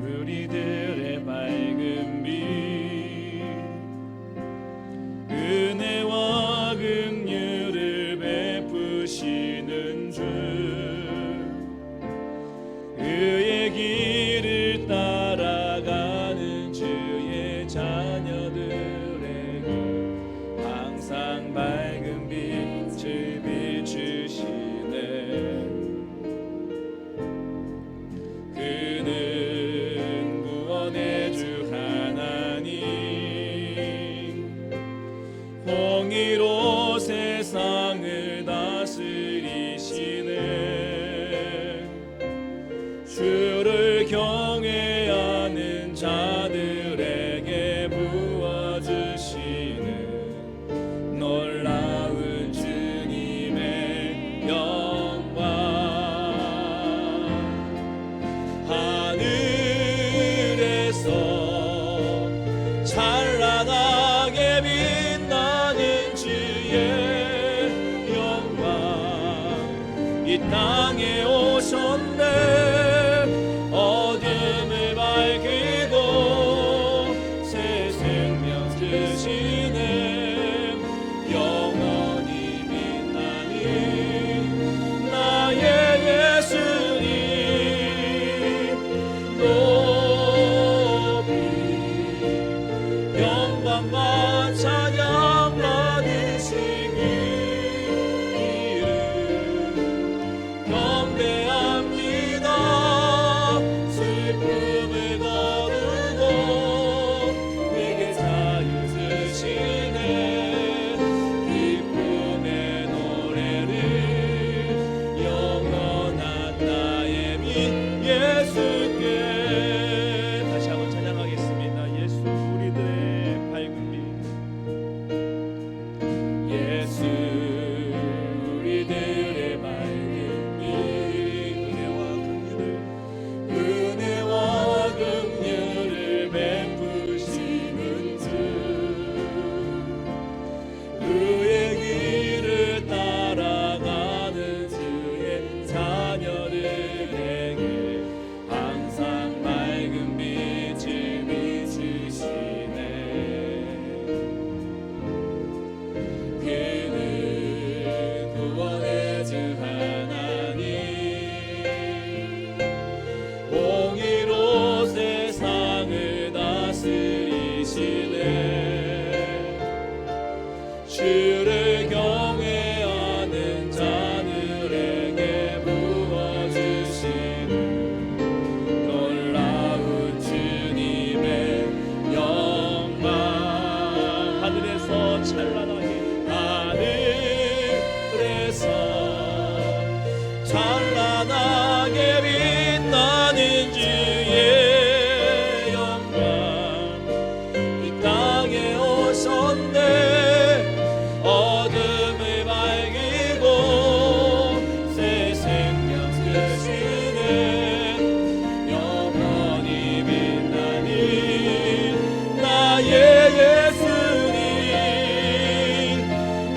우리들의 밝은 빛, 은혜와 긍휼을 베푸시는 주, 그의 길을 따라가는 이 땅에 오셨네. 어둠을 밝히고 새 생명 주시네. 영원히 빛나는 나의 예수님 높이 영광과 찬양 받으시기를 경배합니다. 슬픔을 거두고 내게 자유 주시네. 기쁨의 노래를 영원한 나의 민 예수께 다시 한번 찬양하겠습니다. 예수 우리들의 밝은 빛, 예수 우리들의 밝은 빛, 은혜와 긍휼을 베푸시는 주, 그의 길을 따라가는 주의 자녀들에게 항상 맑은 빛을 비추시네. 그는 구원의 주 하나님, 공의로 세상을 다스리시네. 주를 경외하는 자들에게 부어주시는 놀라운 주님의 영광. 하늘에서 찬란하게, 하늘에서 찬란하게 빛나는 주의 영광. 이 땅에 오셨네. 어둠을 밝히고 새 생명 주시네. 영원히 빛나는 나의 예수님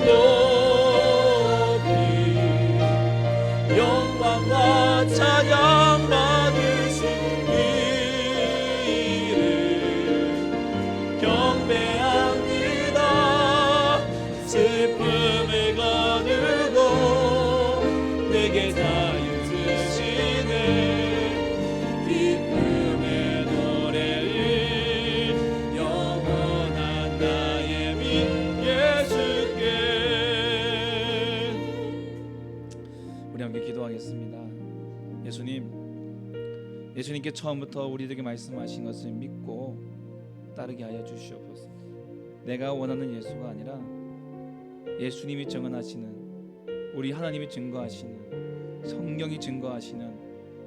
높이 영광과 찬양 받으시기를 경배합니다. 슬픔을 거두고 내게 자유 주시네. 기쁨의 노래를 영원한 나의 민 예수께. 우리 함께 기도하겠습니다. 예수님께 처음부터 우리에게 말씀하신 것을 믿고 따르게 하여 주시옵소서. 내가 원하는 예수가 아니라 예수님이 증언하시는, 우리 하나님이 증거하시는, 성령이 증거하시는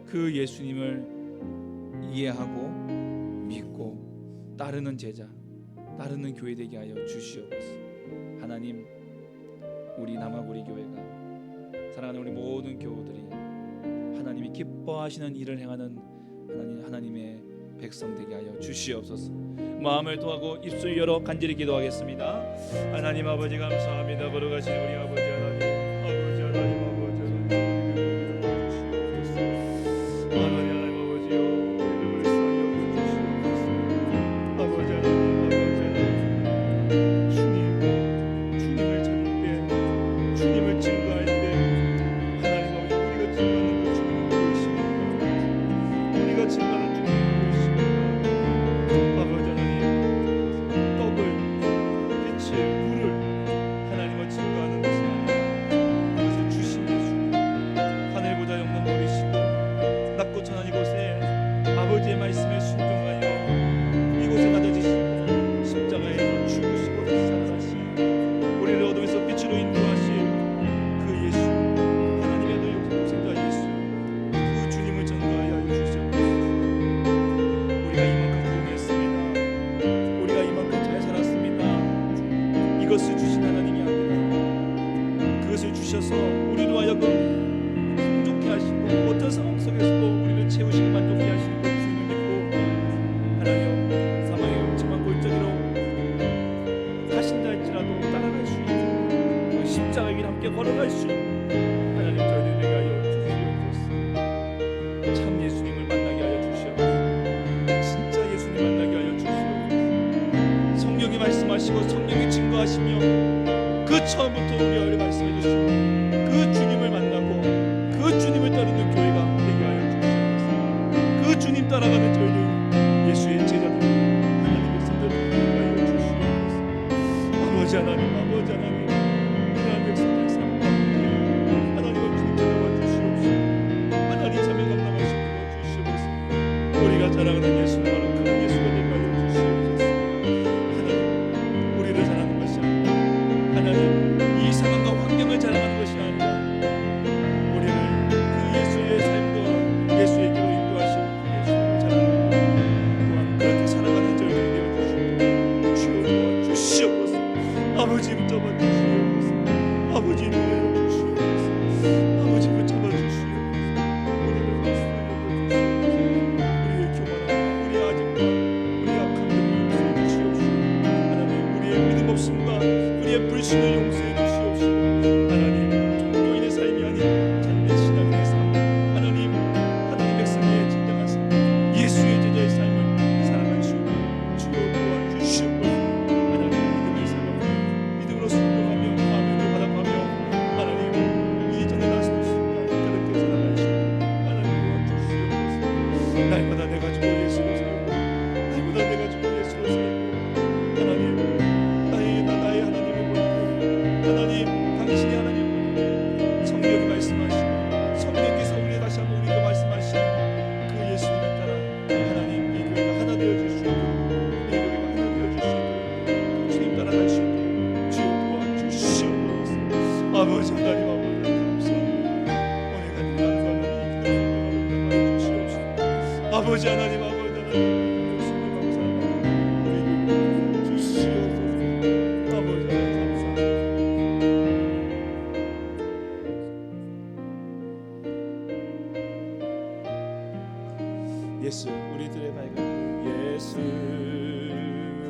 그 예수님을 이해하고 믿고 따르는 제자, 따르는 교회 되게 하여 주시옵소서. 하나님, 우리 남아구리 교회가 사랑하는 우리 모든 교우들이 하나님이 기뻐하시는 일을 행하는 하나님의 백성 되게 하여 주시옵소서. 마음을 통하고 입술 열어 간절히 기도하겠습니다. 하나님 아버지 감사합니다. 걸어가신 우리 아버지 하나님, 아버지 하나님, 아버지 하나님, 하나님 아버지요, 이름을 쌓여 주시옵소서. 아버지 하나님, 주님을 찾을 때, 주님을 증거할 때, 하나님 아버지, 우리가 증거하는 그 주님은 누구이십니까? 우리가 증거하는 주님은 누구이십니까? 아버지 하나님, 떡을, 빛을, 물을 하나님을 증거하는 것이 아니라 그것을 주신 예수님, 하늘 보좌 영광 누리시고 낮고 천한 이곳에 아버지의 말씀에 순종하여 이곳에 가져지시고 십자가에서 죽으시고 다시 살아나신 우리를 어둠에서 빛으로 인도하실 그 예수, 하나님의 독생자 예수, 그 주님을 전가하여 주시옵소서. 우리가 이만큼 부응했습니다. 우리가 이만큼 잘 살았습니다. 이것을 주신 하나님이 아니라 그것을 주셔서 우리로 하여금 풍족해 하시고 어떤 상황 속에서도 우리를 채우시고 만족해 하시는 그 주님을 믿고 하나님 사망의 음침한 골짜기로 가신다 할지라도 따라갈 수 있는 그 십자가의 길 함께 걸어갈 수 있는 하나님 저희들에게 하여 하시고 성령이 증거하시며 그 처음부터 우리에게 말씀해 주시고 그 주님을 만나고 그 주님을 따르는 교회가 되게 하여 주시옵소서. 그 주님 따라가는 저희들 예수의 제자들 하나님의 성도들 되게 하여 주시옵소서. 아버지 하나님, 아버지 하나님, 이러한 백성들 삶 가운데 하나님의 주님 찾아와 주시옵소서. 하나님 사명 감당하시고 주시옵소서. 우리가 자랑하는 예수는 바로 그런 예수가 되게 하여 주시옵소서. 하나님, 우리를 자랑하는 것이 아니라 하나님 이 상황과 환경을 자랑하는 것이 아니라 우리를 그 예수의 삶과 예수에게로 인도하신 그 예수님을 자랑하고 또한 그렇게 살아가는 저희들이 되어 주시옵소서. 주여 도와주시옵소서. 아버지 붙잡아 주시옵소서. 아버지 인도하여 주시옵소서. 아버지 붙잡아 주시옵소서. 우리를 말씀하여 주시옵소서. 우리의 교만함과 우리의 아집과 우리의 악함들을 용서해 주시옵소서. 하나님 우리의 믿음 없음과 우리의 불신을 용서해 주시옵시고 하나님 종교인의 삶이 아닌 참된 신앙인의 삶 하나님 백성의 진정한 삶 예수의 제자의 삶을 살아가시고 주여 도와주시옵소서. 하나님 믿음의 삶을 믿음으로 순종하며 아멘을 받아가며 하나님 이전에 나서는 순간 그렇게 살아가시고 하나님 도와주시옵소서. 날마다 내가 주고 예수로 살고 날마다 내가 주고 예수로 살고 하나님 나의 하나님을 보고 하나님 당신이 하나님을 보고 성령이 말씀하시고 성령께서 우리 다시 한번 우리에게 말씀하시는 그 예수님을 따라 하나님 이 교회가 하나 되어 주시옵고 이 교회가 하나 되어 주시옵고 주님 따라갈 수 있도록 주여 도와주시옵소서. 아버지 하나님 감사합니다. 오늘 같은 날과 이 기도 성령을 주시옵소서. 아버지 하나님 성령 감사합니다. 우리 주시옵소서. 아버지 하나님 감사합니다. 예수 우리들의 밝은 예수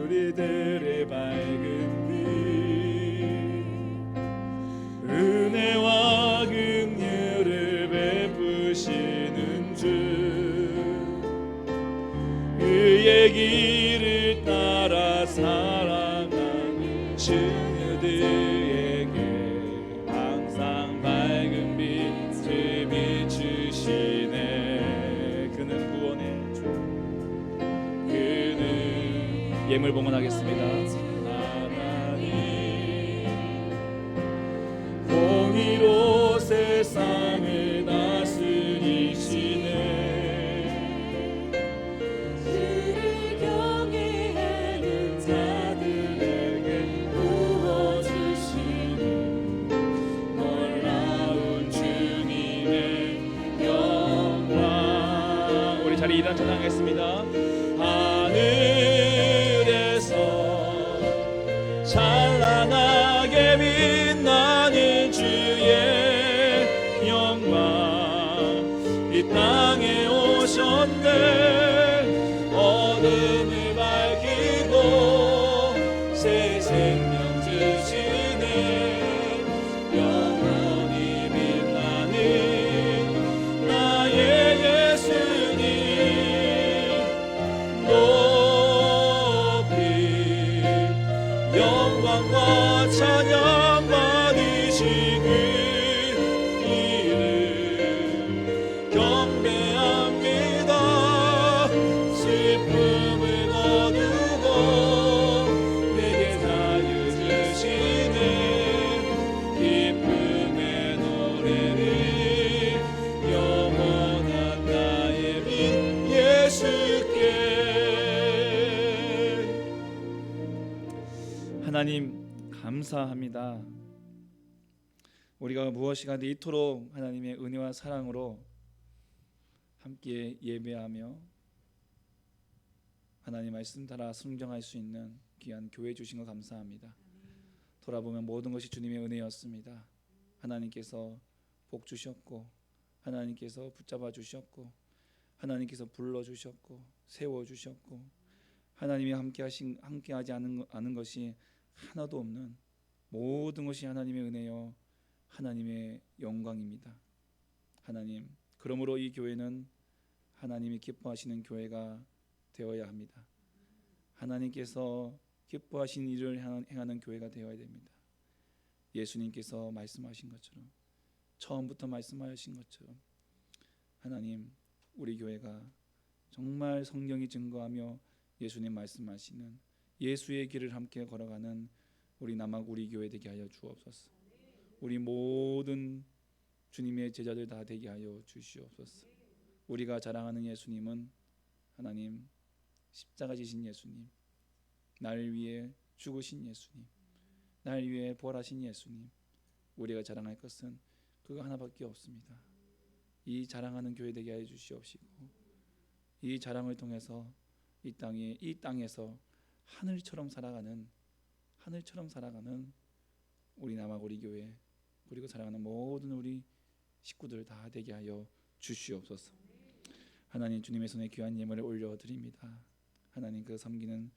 우리들의 밝은 빛 은혜와 긍휼을 베푸시는 주 그의 길을 따라 살아가는 신우들에게 항상 밝은 빛을 비추시네. 그는 구원의 주 그는 예물 봉헌하겠습니다. 하나님 공의로 세상을 다스리시네. 그를 경외하는 자들에게 부어주시는 놀라운 주님의 영광. 우리 자리 일어나 찬양하겠습니다. 하늘에서 찬란하게 빛나는 주의 영광 이 땅에 오셨네. 어둠을 밝히고 새 생명 주시네. 영원히 빛나는 나의 예수님 높이 영광과 찬양 받으시길 이를 경배합니다. 슬픔을 거두고 내게 자유 주시네. 기쁨의 노래를 영원한 나의 빛 예수께. 하나님 감사합니다. 우리가 무엇이 간에 이토록 하나님의 은혜와 사랑으로 함께 예배하며 하나님 말씀 따라 순종할 수 있는 귀한 교회 주신 것 감사합니다. 돌아보면 모든 것이 주님의 은혜였습니다. 하나님께서 복 주셨고 하나님께서 붙잡아 주셨고 하나님께서 불러 주셨고 세워 주셨고 하나님이 함께하지 않은 것이 하나도 없는 모든 것이 하나님의 은혜요 하나님의 영광입니다. 하나님, 그러므로 이 교회는 하나님이 기뻐하시는 교회가 되어야 합니다. 하나님께서 기뻐하신 일을 행하는 교회가 되어야 됩니다. 예수님께서 말씀하신 것처럼, 처음부터 말씀하신 것처럼 하나님, 우리 교회가 정말 성경이 증거하며 예수님 말씀하시는 예수의 길을 함께 걸어가는 우리 남학 우리 교회 되게 하여 주옵소서. 우리 모든 주님의 제자들 다 되게 하여 주시옵소서. 우리가 자랑하는 예수님은 하나님, 십자가 지신 예수님, 나를 위해 죽으신 예수님, 나를 위해 부활하신 예수님, 우리가 자랑할 것은 그거 하나밖에 없습니다. 이 자랑하는 교회 되게 하여 주시옵시고, 이 자랑을 통해서 이 땅에서 하늘처럼 살아가는 우리 남아고리 교회, 그리고 사랑하는 모든 우리 식구들 다 되게 하여 주시옵소서. 하나님, 주님의 손에 귀한 예물을 올려드립니다. 하나님, 그 섬기는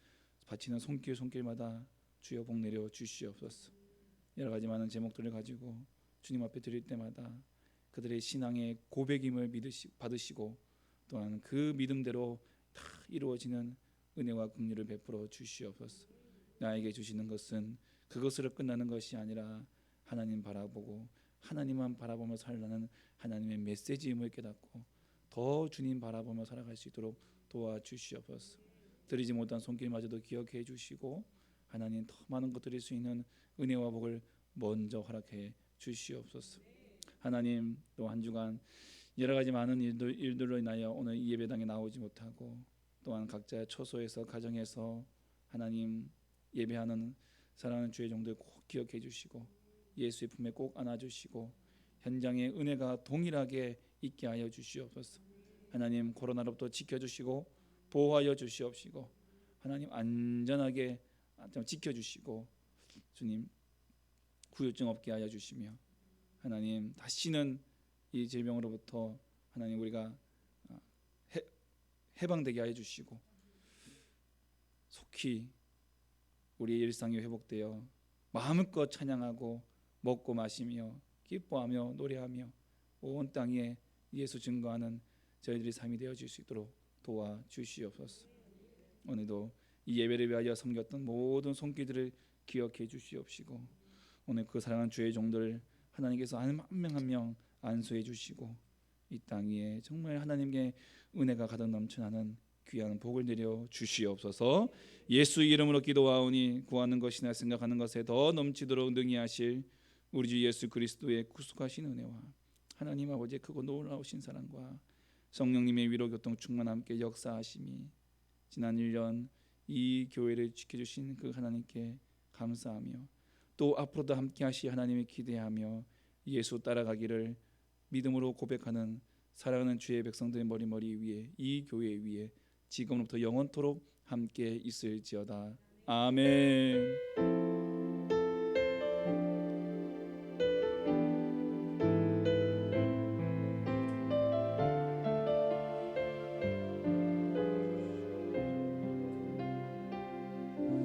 바치는 손길마다 주여 복 내려 주시옵소서. 여러 가지 많은 제목들을 가지고 주님 앞에 드릴 때마다 그들의 신앙의 고백임을 받으시고 또한 그 믿음대로 다 이루어지는 은혜와 긍휼을 베풀어 주시옵소서. 나에게 주시는 것은 그것으로 끝나는 것이 아니라 하나님 바라보고 하나님만 바라보며 살라는 하나님의 메시지임을 깨닫고 더 주님 바라보며 살아갈 수 있도록 도와주시옵소서. 드리지 못한 손길마저도 기억해 주시고 하나님, 더 많은 것 드릴 수 있는 은혜와 복을 먼저 허락해 주시옵소서. 하나님, 또 한 주간 여러 가지 많은 일들로 인하여 오늘 이 예배당에 나오지 못하고 또한 각자 처소에서 가정에서 하나님 예배하는 사랑하는 주의 종들 꼭 기억해 주시고 예수의 품에 꼭 안아주시고 현장에 은혜가 동일하게 있게 하여 주시옵소서. 하나님, 코로나로부터 지켜주시고 보호하여 주시옵시고 하나님, 안전하게 지켜주시고 주님, 후유증 없게 하여 주시며 하나님, 다시는 이 질병으로부터 하나님 우리가 해방되게 하여 주시고 속히 우리의 일상이 회복되어 마음껏 찬양하고 먹고 마시며 기뻐하며 노래하며 온 땅에 예수 증거하는 저희들이 삶이 되어질 수 있도록 도와주시옵소서. 오늘도 이 예배를 위하여 섬겼던 모든 손길들을 기억해 주시옵시고 오늘 그 사랑하는 주의 종들 하나님께서 한 명 한 명 안수해 주시고 이 땅 위에 정말 하나님께 은혜가 가득 넘쳐나는 귀한 복을 내려 주시옵소서. 예수 이름으로 기도하오니 구하는 것이나 생각하는 것에 더 넘치도록 능히 하실 우리 주 예수 그리스도의 구속하신 은혜와 하나님 아버지의 크고 놀라우신 사랑과 성령님의 위로 교통 충만 함께 역사하심이 지난 1년 이 교회를 지켜주신 그 하나님께 감사하며 또 앞으로도 함께 하시 하나님을 기대하며 예수 따라가기를 믿음으로 고백하는 사랑하는 주의 백성들의 머리 위에 이 교회 위에 지금부터 영원토록 함께 있을지어다. 아멘.